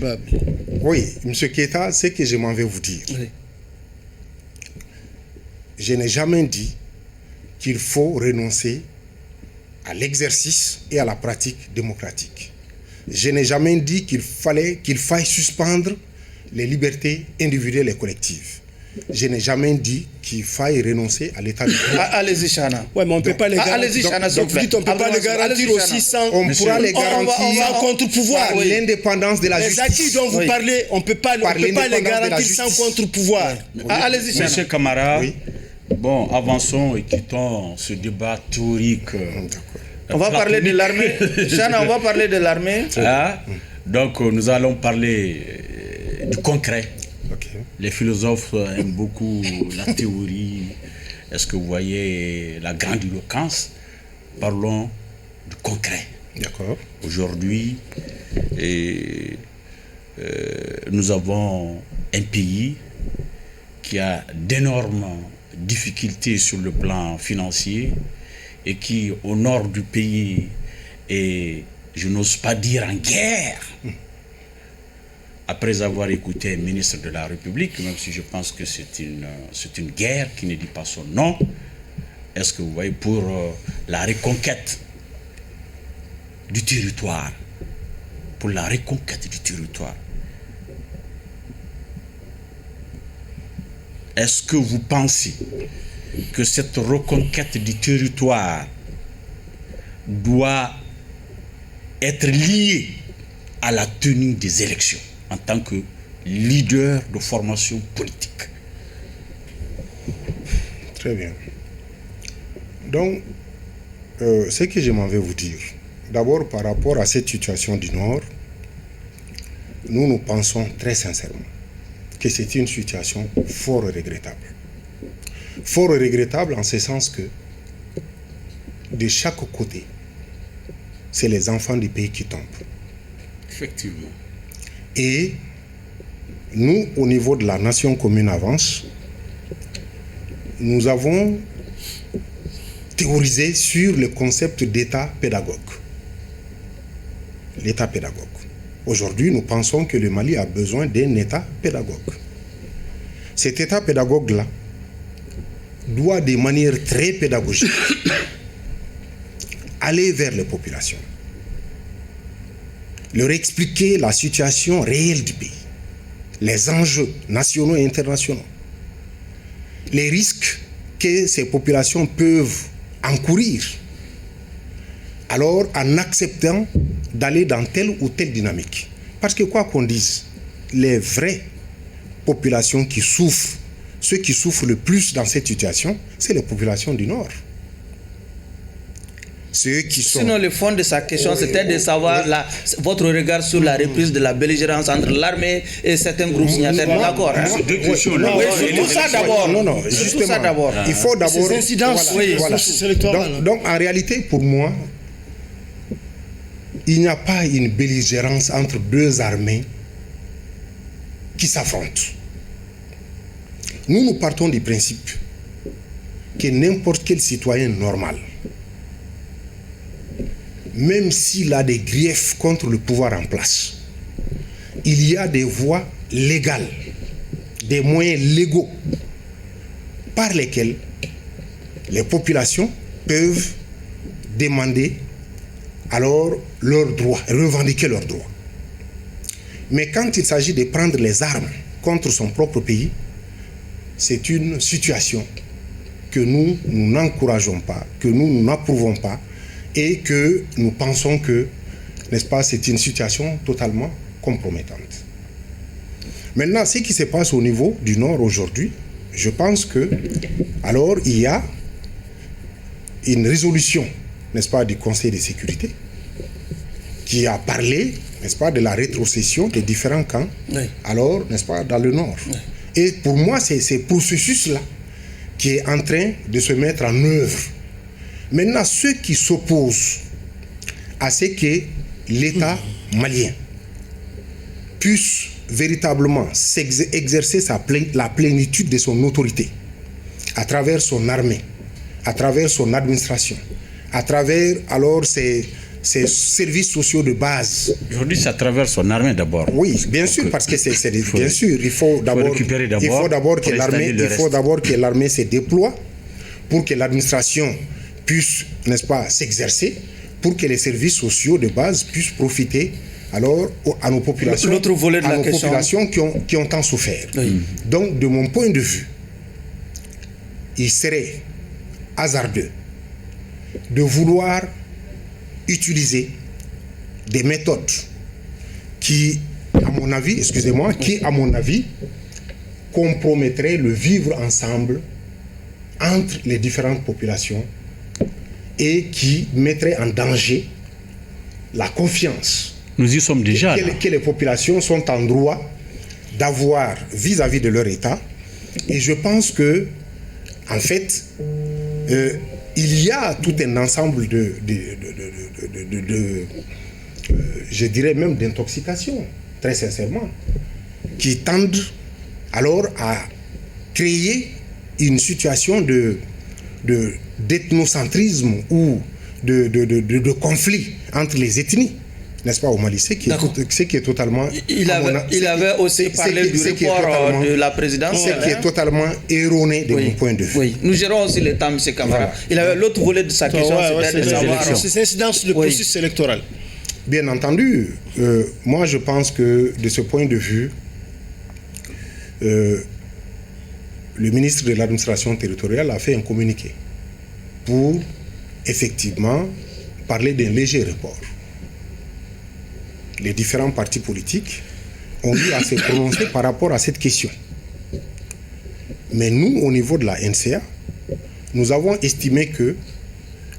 Oui, M. Keita, ce que je m'en vais vous dire. Oui. Je n'ai jamais dit qu'il faut renoncer à l'exercice et à la pratique démocratique. Je n'ai jamais dit qu'il faille suspendre les libertés individuelles et collectives. Je n'ai jamais dit qu'il faille renoncer à l'état de droit. Allez-y, Chana. Oui, mais on ne peut pas les garantir. Allez-y, Chana, donc, vous dites on ne peut pas les garantir aussi sans... On pourra les garantir en contre-pouvoir. L'indépendance de la justice. Les acquis dont vous parlez, on ne peut pas les garantir sans contre-pouvoir. Allez-y, Chana. Monsieur Camara, bon, avançons et quittons ce débat théorique. On va parler de l'armée. Chana, on va parler de l'armée. Donc, nous allons parler du concret. Okay. Les philosophes aiment beaucoup la théorie. Est-ce que vous voyez la grande éloquence? Parlons du concret. D'accord. Aujourd'hui, nous avons un pays qui a d'énormes difficultés sur le plan financier et qui, au nord du pays, est, je n'ose pas dire, en guerre. Après avoir écouté un ministre de la République, même si je pense que c'est une guerre qui ne dit pas son nom, est-ce que vous voyez, pour la reconquête du territoire, est-ce que vous pensez que cette reconquête du territoire doit être liée à la tenue des élections en tant que leader de formation politique? Très bien. Donc, ce que je m'en vais vous dire, d'abord par rapport à cette situation du Nord, nous pensons très sincèrement que c'est une situation fort regrettable. Fort regrettable en ce sens que de chaque côté, c'est les enfants du pays qui tombent. Effectivement. Et nous, au niveau de la nation commune Avance, nous avons théorisé sur le concept d'État pédagogue. L'État pédagogue. Aujourd'hui, nous pensons que le Mali a besoin d'un État pédagogue. Cet État pédagogue-là doit, de manière très pédagogique, aller vers les populations, leur expliquer la situation réelle du pays, les enjeux nationaux et internationaux, les risques que ces populations peuvent encourir, alors en acceptant d'aller dans telle ou telle dynamique. Parce que quoi qu'on dise, les vraies populations qui souffrent, ceux qui souffrent le plus dans cette situation, c'est les populations du Nord. Ceux qui sont... Sinon, le fond de sa question, c'était de savoir votre regard sur la reprise de la belligérance entre l'armée et certains groupes signataires. D'accord. Tout ça d'abord. Non, justement. Il faut d'abord... Ces incidences, voilà. Donc, en réalité, pour moi, il n'y a pas une belligérance entre deux armées qui s'affrontent. Nous partons du principe que n'importe quel citoyen normal, même s'il a des griefs contre le pouvoir en place, il y a des voies légales, des moyens légaux par lesquels les populations peuvent demander alors leurs droits, revendiquer leurs droits. Mais quand il s'agit de prendre les armes contre son propre pays, c'est une situation que nous n'encourageons pas, que nous n'approuvons pas et que nous pensons que, n'est-ce pas, c'est une situation totalement compromettante. Maintenant, ce qui se passe au niveau du Nord aujourd'hui, je pense que, alors, il y a une résolution, n'est-ce pas, du Conseil de sécurité qui a parlé, n'est-ce pas, de la rétrocession des différents camps, oui. Alors, n'est-ce pas, dans le Nord. Oui. Et pour moi, c'est ce processus-là qui est en train de se mettre en œuvre. Maintenant, ceux qui s'opposent à ce que l'État malien puisse véritablement exercer la plénitude de son autorité à travers son armée, à travers son administration, à travers alors ses services sociaux de base. Aujourd'hui, c'est à travers son armée d'abord. Oui, bien sûr, parce que bien sûr, il faut d'abord que l'armée se déploie pour que l'administration puisse, n'est-ce pas, s'exercer, pour que les services sociaux de base puissent profiter alors à nos populations, l'autre volet de la question, populations qui ont tant souffert. Oui. Donc, de mon point de vue, il serait hasardeux de vouloir utiliser des méthodes qui, à mon avis, compromettraient le vivre ensemble entre les différentes populations et qui mettraient en danger la confiance. Nous y sommes déjà. Que les populations sont en droit d'avoir vis-à-vis de leur État. Et je pense que, en fait, il y a tout un ensemble je dirais même d'intoxication, très sincèrement, qui tendent alors à créer une situation d'ethnocentrisme ou de conflit entre les ethnies, n'est-ce pas, au Mali, ce qui est totalement... Il avait aussi parlé du report de la présidence. Ce qui est totalement erroné de mon point de vue. Oui, nous gérons aussi le temps, M. Camara. Voilà. Il avait l'autre volet de sa question, c'était de savoir... C'est l'incidence du processus électoral. Bien entendu, moi je pense que de ce point de vue, le ministre de l'administration territoriale a fait un communiqué pour effectivement parler d'un léger report. Les différents partis politiques ont eu à se prononcer par rapport à cette question. Mais nous, au niveau de la NCA, nous avons estimé que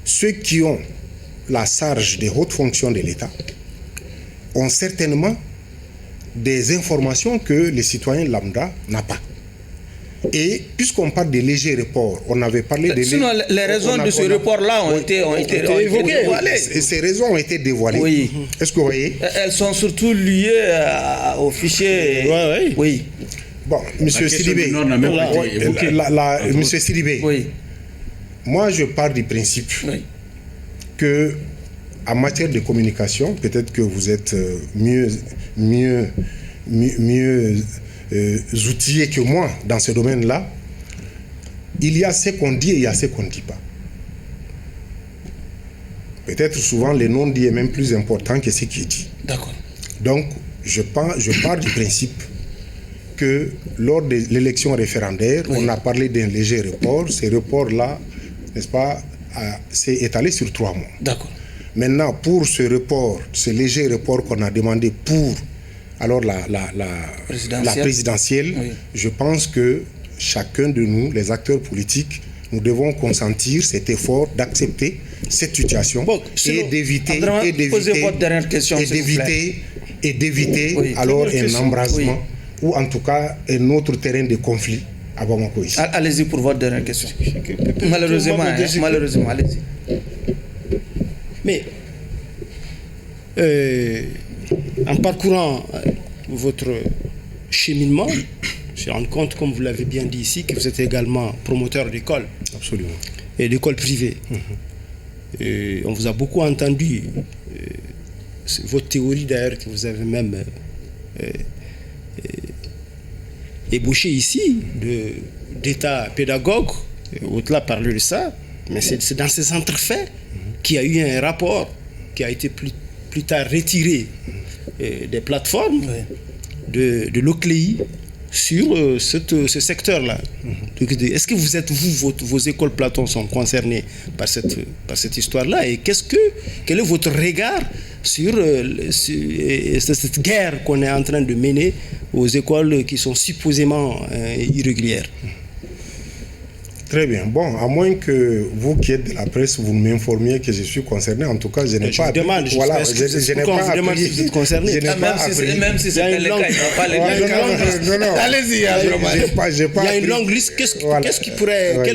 ceux qui ont la charge des hautes fonctions de l'État ont certainement des informations que les citoyens lambda n'ont pas. Et puisqu'on parle de légers reports, on avait parlé de... Sinon, les raisons de ce report-là ont été dévoilées. Ces raisons ont été dévoilées. Oui. Est-ce que vous voyez? Elles sont surtout liées au fichier... Oui. Bon, M. Sidibé, Monsieur Sidibé, moi je pars du principe que en matière de communication, peut-être que vous êtes mieux outillés que moi dans ce domaine-là, il y a ce qu'on dit et il y a ce qu'on ne dit pas. Peut-être souvent le non-dit est même plus important que ce qui est dit. D'accord. Donc, je pars du principe que lors de l'élection référendaire, on a parlé d'un léger report. Ce report-là, n'est-ce pas, s'est étalé sur 3 mois. D'accord. Maintenant, pour ce report, ce léger report qu'on a demandé pour alors la présidentielle, je pense que chacun de nous, les acteurs politiques, nous devons consentir cet effort d'accepter cette situation et d'éviter alors un embrasement ou en tout cas un autre terrain de conflit à Bamako ici. Allez-y pour votre dernière question. Malheureusement, allez-y. Mais en parcourant votre cheminement, je me rends compte, comme vous l'avez bien dit ici, que vous êtes également promoteur d'école. Absolument. Et d'école privée. Et on vous a beaucoup entendu. C'est votre théorie d'ailleurs que vous avez même ébauché ici d'État pédagogue, au-delà parler de ça, mais c'est dans ces entrefaits qu'il y a eu un rapport qui a été plus tard retiré des plateformes de l'OCLEI sur ce secteur-là. Est-ce que vos écoles Platon sont concernées par cette histoire-là, et quel est votre regard sur cette guerre qu'on est en train de mener aux écoles qui sont supposément irrégulières? Très bien. Bon, à moins que vous qui êtes de la presse, vous m'informiez que je suis concerné. En tout cas, je n'ai pas appris. Voilà, je n'ai pas appris. Si vous êtes concerné. Même si c'était le cas, il n'y a pas les non. Allez-y. Il y a une longue liste.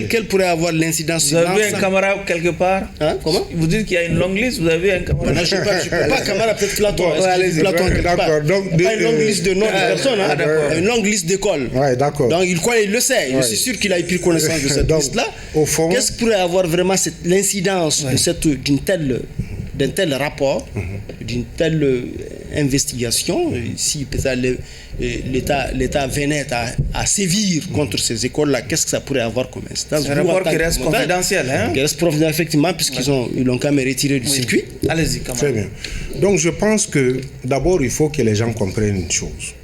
Quelle pourrait avoir l'incidence? Vous avez un camarade quelque part? Comment? Vous dites qu'il y a une longue liste, vous avez un camarade? Je ne peux pas camarade, peut-être Platon. Platon, d'accord. Pas une longue liste de noms de personnes, une longue liste d'écoles. Oui, d'accord. Donc il le sait. Je suis sûr qu'il a eu pris connaissance de cette liste-là. Au fond, qu'est-ce qui pourrait avoir vraiment l'incidence d'un tel rapport, d'une telle investigation, si l'État venait à sévir contre ces écoles-là, qu'est-ce que ça pourrait avoir comme incidence? Un rapport qui reste confidentiel. Qui reste confidentiel, effectivement, puisqu'ils l'ont quand même retiré du circuit. Allez-y, camarade. Très bien. Donc je pense que d'abord, il faut que les gens comprennent une chose.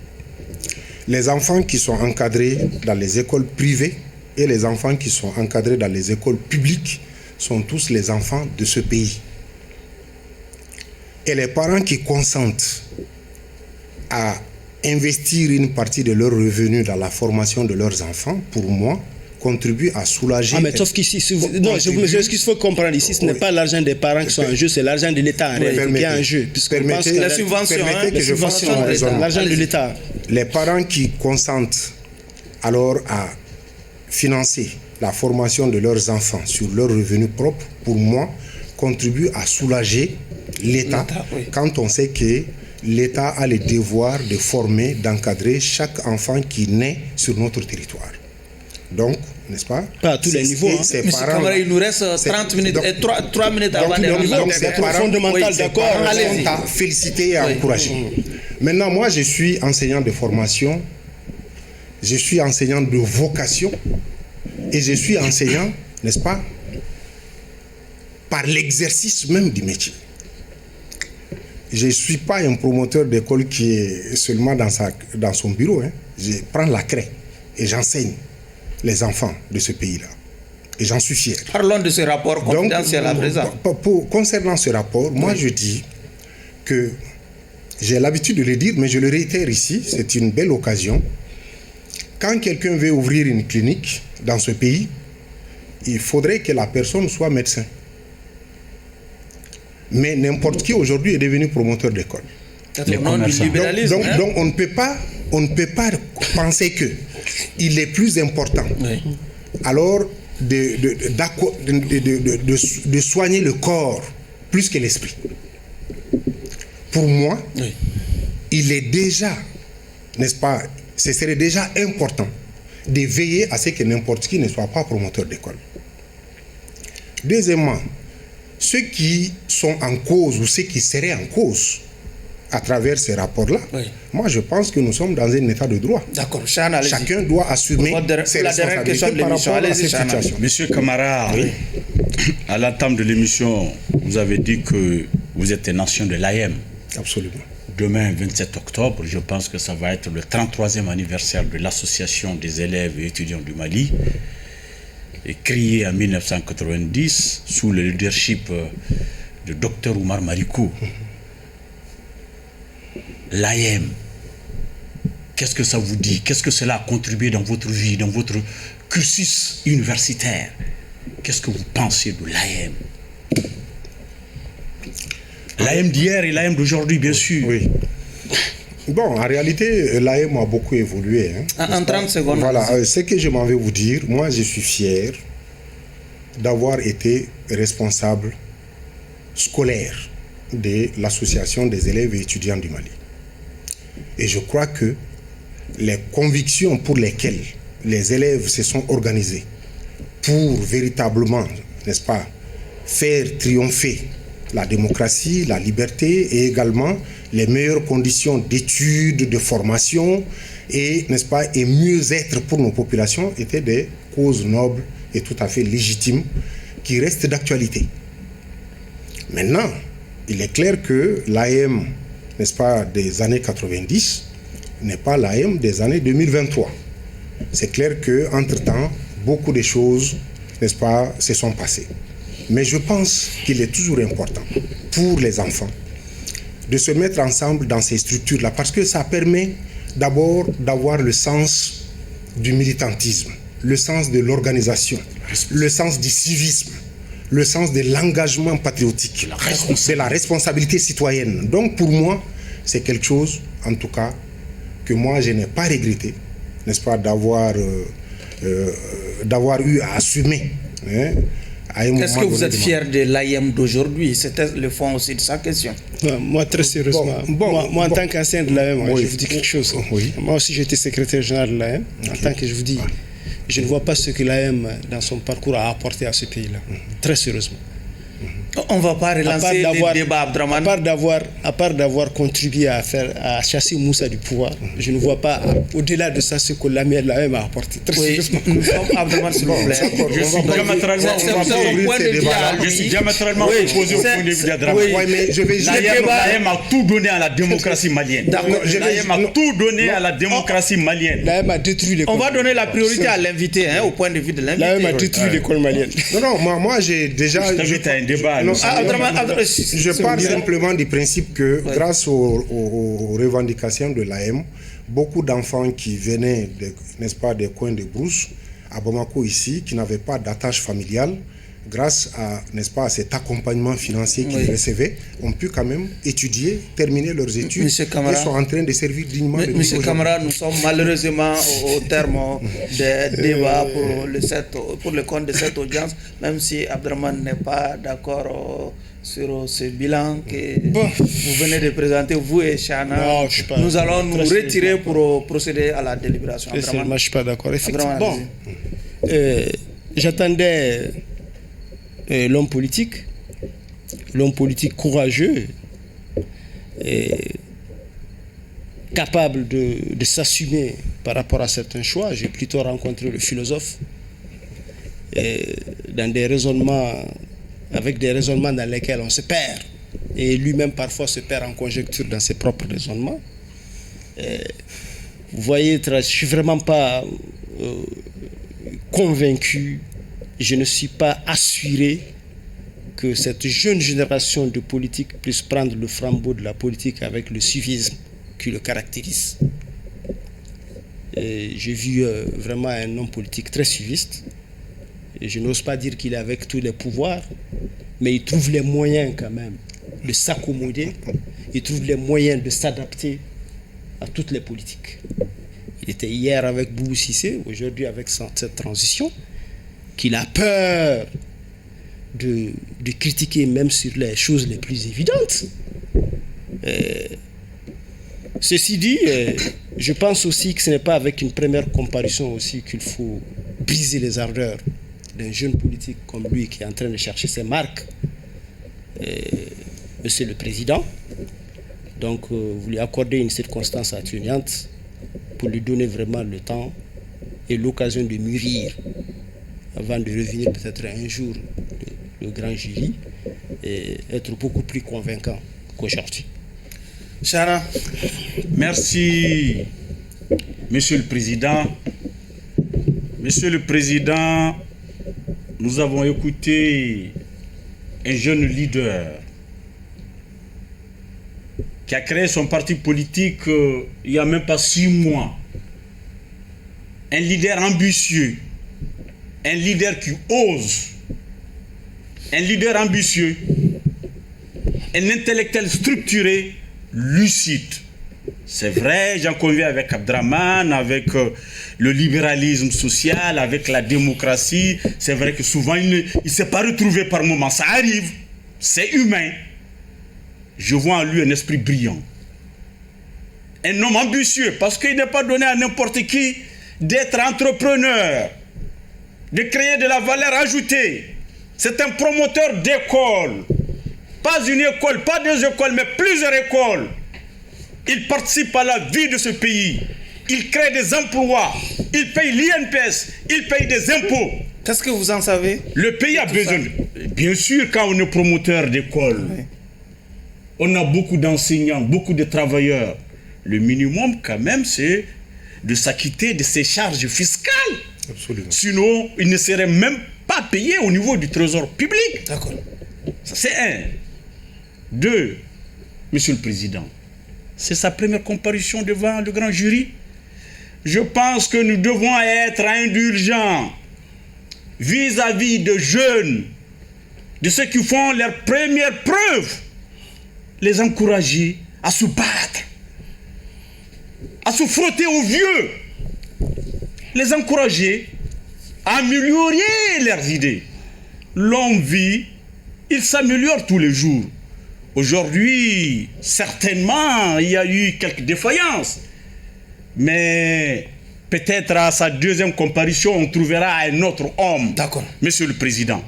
Les enfants qui sont encadrés dans les écoles privées et les enfants qui sont encadrés dans les écoles publiques sont tous les enfants de ce pays. Et les parents qui consentent à investir une partie de leurs revenus dans la formation de leurs enfants, pour moi, contribuent à soulager... mais sauf qu'ici, ce qu'il faut comprendre ici, ce n'est pas l'argent des parents qui sont en jeu, c'est l'argent de l'État qui est en jeu. Permettez la subvention, l'argent de l'État. Les parents qui consentent alors à financer la formation de leurs enfants sur leurs revenus propres, pour moi, contribuent à soulager l'État quand on sait que l'État a le devoir de former, d'encadrer chaque enfant qui naît sur notre territoire. Donc, n'est-ce pas? Pas à tous les niveaux. Monsieur Camara, il nous reste 30 minutes, 3 minutes avant de donc c'est fondamental, d'accord. Allez-y. À féliciter et à encourager. Maintenant, moi, je suis enseignant de formation, je suis enseignant de vocation, et je suis enseignant, n'est-ce pas, par l'exercice même du métier. Je ne suis pas un promoteur d'école qui est seulement dans son bureau. Je prends la craie et j'enseigne les enfants de ce pays-là. Et j'en suis fier. Parlons de ce rapport confidentiel à présent. Concernant ce rapport, moi je dis que j'ai l'habitude de le dire, mais je le réitère ici, c'est une belle occasion. Quand quelqu'un veut ouvrir une clinique dans ce pays, il faudrait que la personne soit médecin. Mais n'importe qui aujourd'hui est devenu promoteur d'école. Donc on ne peut pas penser que il est plus important alors de soigner le corps plus que l'esprit. Pour moi, il est déjà, n'est-ce pas, ce serait déjà important de veiller à ce que n'importe qui ne soit pas promoteur d'école. Deuxièmement, ceux qui sont en cause ou ceux qui seraient en cause à travers ces rapports-là, moi je pense que nous sommes dans un état de droit. D'accord, chacun doit assumer ses responsabilités par rapport à cette situation. Monsieur Camara, à l'entame de l'émission, vous avez dit que vous êtes un ancien de l'AEM. Absolument. Demain, 27 octobre, je pense que ça va être le 33e anniversaire de l'Association des élèves et étudiants du Mali, et créée en 1990 sous le leadership de Dr Oumar Marikou. L'AEM, qu'est-ce que ça vous dit? Qu'est-ce que cela a contribué dans votre vie, dans votre cursus universitaire? Qu'est-ce que vous pensez de l'AEM? L'AEM d'hier et l'AEM d'aujourd'hui, bien sûr. Oui. Bon, en réalité, l'AEM a beaucoup évolué. En 30 secondes. Voilà, ce que je m'en vais vous dire, moi je suis fier d'avoir été responsable scolaire de l'association des élèves et étudiants du Mali. Et je crois que les convictions pour lesquelles les élèves se sont organisés pour véritablement, n'est-ce pas, faire triompher la démocratie, la liberté et également les meilleures conditions d'études, de formation et, n'est-ce pas, et mieux-être pour nos populations étaient des causes nobles et tout à fait légitimes qui restent d'actualité. Maintenant, il est clair que l'AM, n'est-ce pas, des années 90 n'est pas l'AM des années 2023. C'est clair qu'entre-temps, beaucoup de choses, n'est-ce pas, se sont passées. Mais je pense qu'il est toujours important pour les enfants de se mettre ensemble dans ces structures-là parce que ça permet d'abord d'avoir le sens du militantisme, le sens de l'organisation, le sens du civisme, le sens de l'engagement patriotique, c'est la responsabilité citoyenne. Donc pour moi, c'est quelque chose, en tout cas, que moi je n'ai pas regretté, n'est-ce pas, d'avoir eu à assumer. Hein, est-ce que vous êtes fier de l'AM d'aujourd'hui? C'était le fond aussi de sa question. Moi, très sérieusement, moi en tant qu'ancien de l'AM, je vous dis quelque chose. Oui. Moi aussi, j'étais secrétaire général de l'AM. En tant que je vous dis, je ne vois pas ce que l'AM, dans son parcours, a apporté à ce pays-là. Très sérieusement. On ne va pas relancer le débat, Abdraman. À part d'avoir contribué à chasser Moussa du pouvoir, je ne vois pas, au-delà de ça, ce que l'AM a apporté. Très sérieusement. Abdraman, s'il vous plaît. Je suis diamétralement opposé au point de vue d'Abdraman. L'AM a tout donné à la démocratie malienne. L'AM a tout donné à la démocratie malienne. L'AM a détruit l'école. On va donner la priorité à l'invité, au point de vue de l'invité. L'AM a détruit l'école malienne. Non, moi j'ai déjà... un débat. Non, je parle simplement du principe que grâce aux revendications de l'AM, beaucoup d'enfants qui venaient, n'est-ce pas, des coins de Brousse, à Bamako ici, qui n'avaient pas d'attache familiale, grâce à, n'est-ce pas, à cet accompagnement financier qu'ils recevaient, ont pu quand même étudier, terminer leurs études et sont en train de servir dignement. Monsieur Camara, nous sommes malheureusement au terme des débats pour le compte de cette audience, même si Abdraman n'est pas d'accord sur ce bilan que vous venez de présenter, vous et Chana. Nous allons nous retirer pour procéder à la délibération. Moi, je ne suis pas d'accord. Effectivement, j'attendais l'homme politique courageux, capable de s'assumer par rapport à certains choix. J'ai plutôt rencontré le philosophe dans des raisonnements, avec des raisonnements dans lesquels on se perd. Et lui-même parfois se perd en conjecture dans ses propres raisonnements. Vous voyez, je ne suis vraiment pas convaincu, je ne suis pas assuré que cette jeune génération de politiques puisse prendre le flambeau de la politique avec le civisme qui le caractérise. J'ai vu vraiment un homme politique très civiste. Et je n'ose pas dire qu'il est avec tous les pouvoirs, mais il trouve les moyens quand même de s'accommoder, il trouve les moyens de s'adapter à toutes les politiques. Il était hier avec Boubou Cissé, aujourd'hui avec cette transition, qu'il a peur de critiquer même sur les choses les plus évidentes. Ceci dit, je pense aussi que ce n'est pas avec une première comparaison aussi qu'il faut briser les ardeurs d'un jeune politique comme lui qui est en train de chercher ses marques, Monsieur le Président. Donc, vous lui accordez une circonstance atténuante pour lui donner vraiment le temps et l'occasion de mûrir avant de revenir peut-être un jour le grand jury et être beaucoup plus convaincant qu'aujourd'hui. Chana. Merci, Monsieur le Président. Monsieur le Président, nous avons écouté un jeune leader qui a créé son parti politique il n'y a même pas 6 mois. Un leader ambitieux, un leader qui ose, un leader ambitieux, un intellectuel structuré, lucide. C'est vrai, j'en conviens avec Abdraman, avec le libéralisme social, avec la démocratie. C'est vrai que souvent, il ne s'est pas retrouvé par moments. Ça arrive, c'est humain. Je vois en lui un esprit brillant. Un homme ambitieux, parce qu'il n'est pas donné à n'importe qui d'être entrepreneur, de créer de la valeur ajoutée. C'est un promoteur d'école. Pas une école, pas deux écoles, mais plusieurs écoles. Il participe à la vie de ce pays. Il crée des emplois. Il paye l'INPS. Il paye des impôts. Qu'est-ce que vous en savez? Le pays a besoin. Bien sûr, quand on est promoteur d'école, oui, on a beaucoup d'enseignants, beaucoup de travailleurs. Le minimum, quand même, c'est de s'acquitter de ses charges fiscales. Absolument. Sinon, il ne serait même pas payé au niveau du trésor public. D'accord. Ça, c'est un. Deux, Monsieur le Président, c'est sa première comparution devant le grand jury. Je pense que nous devons être indulgents vis-à-vis de jeunes, de ceux qui font leurs premières preuves, les encourager à se battre, à se frotter aux vieux, les encourager à améliorer leurs idées. L'homme vit, il s'améliore tous les jours. Aujourd'hui, certainement, il y a eu quelques défaillances, mais peut-être à sa deuxième comparution, on trouvera un autre homme. D'accord. Monsieur le Président.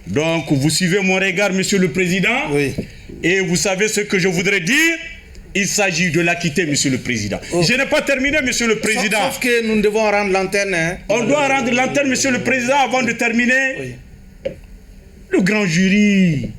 Donc, vous suivez mon regard, Monsieur le Président. Oui. Et vous savez ce que je voudrais dire. Il s'agit de l'acquitter, Monsieur le Président. Oh. Je n'ai pas terminé, Monsieur le Président. Sauf que nous devons rendre l'antenne. Hein. On doit rendre l'antenne, Monsieur le Président, avant de terminer. Oui. Le grand jury,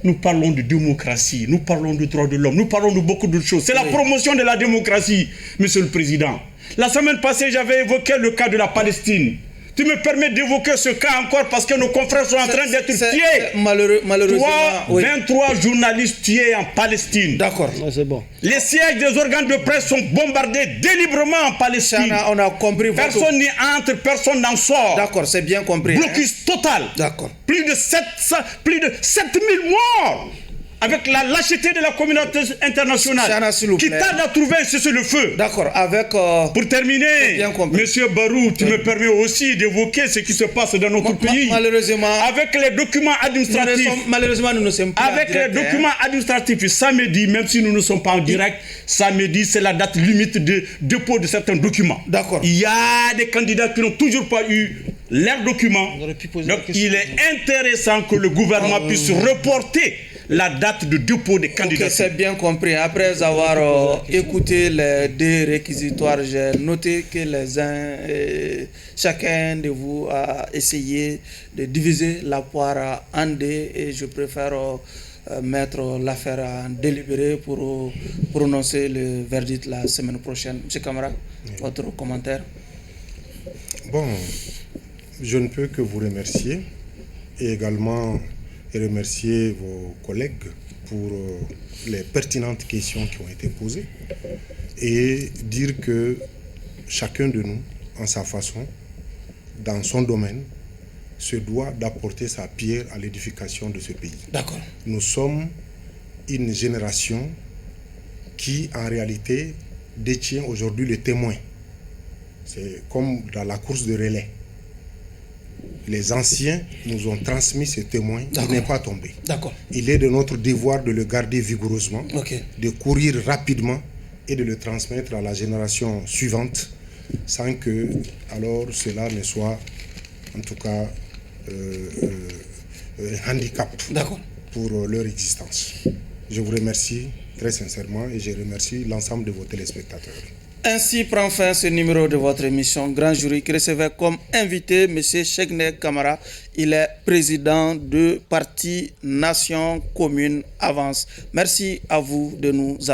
nous parlons de démocratie, nous parlons de droits de l'homme, nous parlons de beaucoup d'autres choses. C'est la promotion de la démocratie, Monsieur le Président. La semaine passée, j'avais évoqué le cas de la Palestine. Tu me permets d'évoquer ce cas encore parce que nos confrères sont en train d'être tués. Malheureusement, 23 journalistes tués en Palestine. D'accord. C'est bon. Les sièges des organes de presse sont bombardés délibérément en Palestine. On a compris. Personne n'y entre, personne n'en sort. D'accord, c'est bien compris. Blocus total. D'accord. Plus de 7000 morts. Avec la lâcheté de la communauté internationale qui tarde à trouver un cessez-le-feu. D'accord, avec... Pour terminer, Monsieur Barou, tu me permets aussi d'évoquer ce qui se passe dans notre pays. Malheureusement... Avec les documents administratifs. Malheureusement, nous ne sommes pas avec les documents administratifs, samedi, même si nous ne sommes pas en direct, samedi, c'est la date limite de dépôt de certains documents. D'accord. Il y a des candidats qui n'ont toujours pas eu leurs documents. Donc, il est intéressant que le gouvernement puisse reporter la date de dépôt des candidatures. Okay, c'est bien compris. Après avoir écouté les deux réquisitoires, j'ai noté que chacun de vous a essayé de diviser la poire en deux et je préfère mettre l'affaire en délibéré pour prononcer le verdict la semaine prochaine. Monsieur Camara, votre commentaire? Bon, je ne peux que vous remercier et également remercier vos collègues pour les pertinentes questions qui ont été posées et dire que chacun de nous, en sa façon, dans son domaine, se doit d'apporter sa pierre à l'édification de ce pays. D'accord. Nous sommes une génération qui, en réalité, détient aujourd'hui le témoin. C'est comme dans la course de relais. Les anciens nous ont transmis ce témoin, il n'est pas tombé. D'accord. Il est de notre devoir de le garder vigoureusement, de courir rapidement et de le transmettre à la génération suivante sans que alors cela ne soit en tout cas un handicap pour leur existence. Je vous remercie très sincèrement et je remercie l'ensemble de vos téléspectateurs. Ainsi prend fin ce numéro de votre émission Grand Jury qui recevait comme invité M. Cheikhne Camara. Il est président du parti Nation Commune Avance. Merci à vous de nous avoir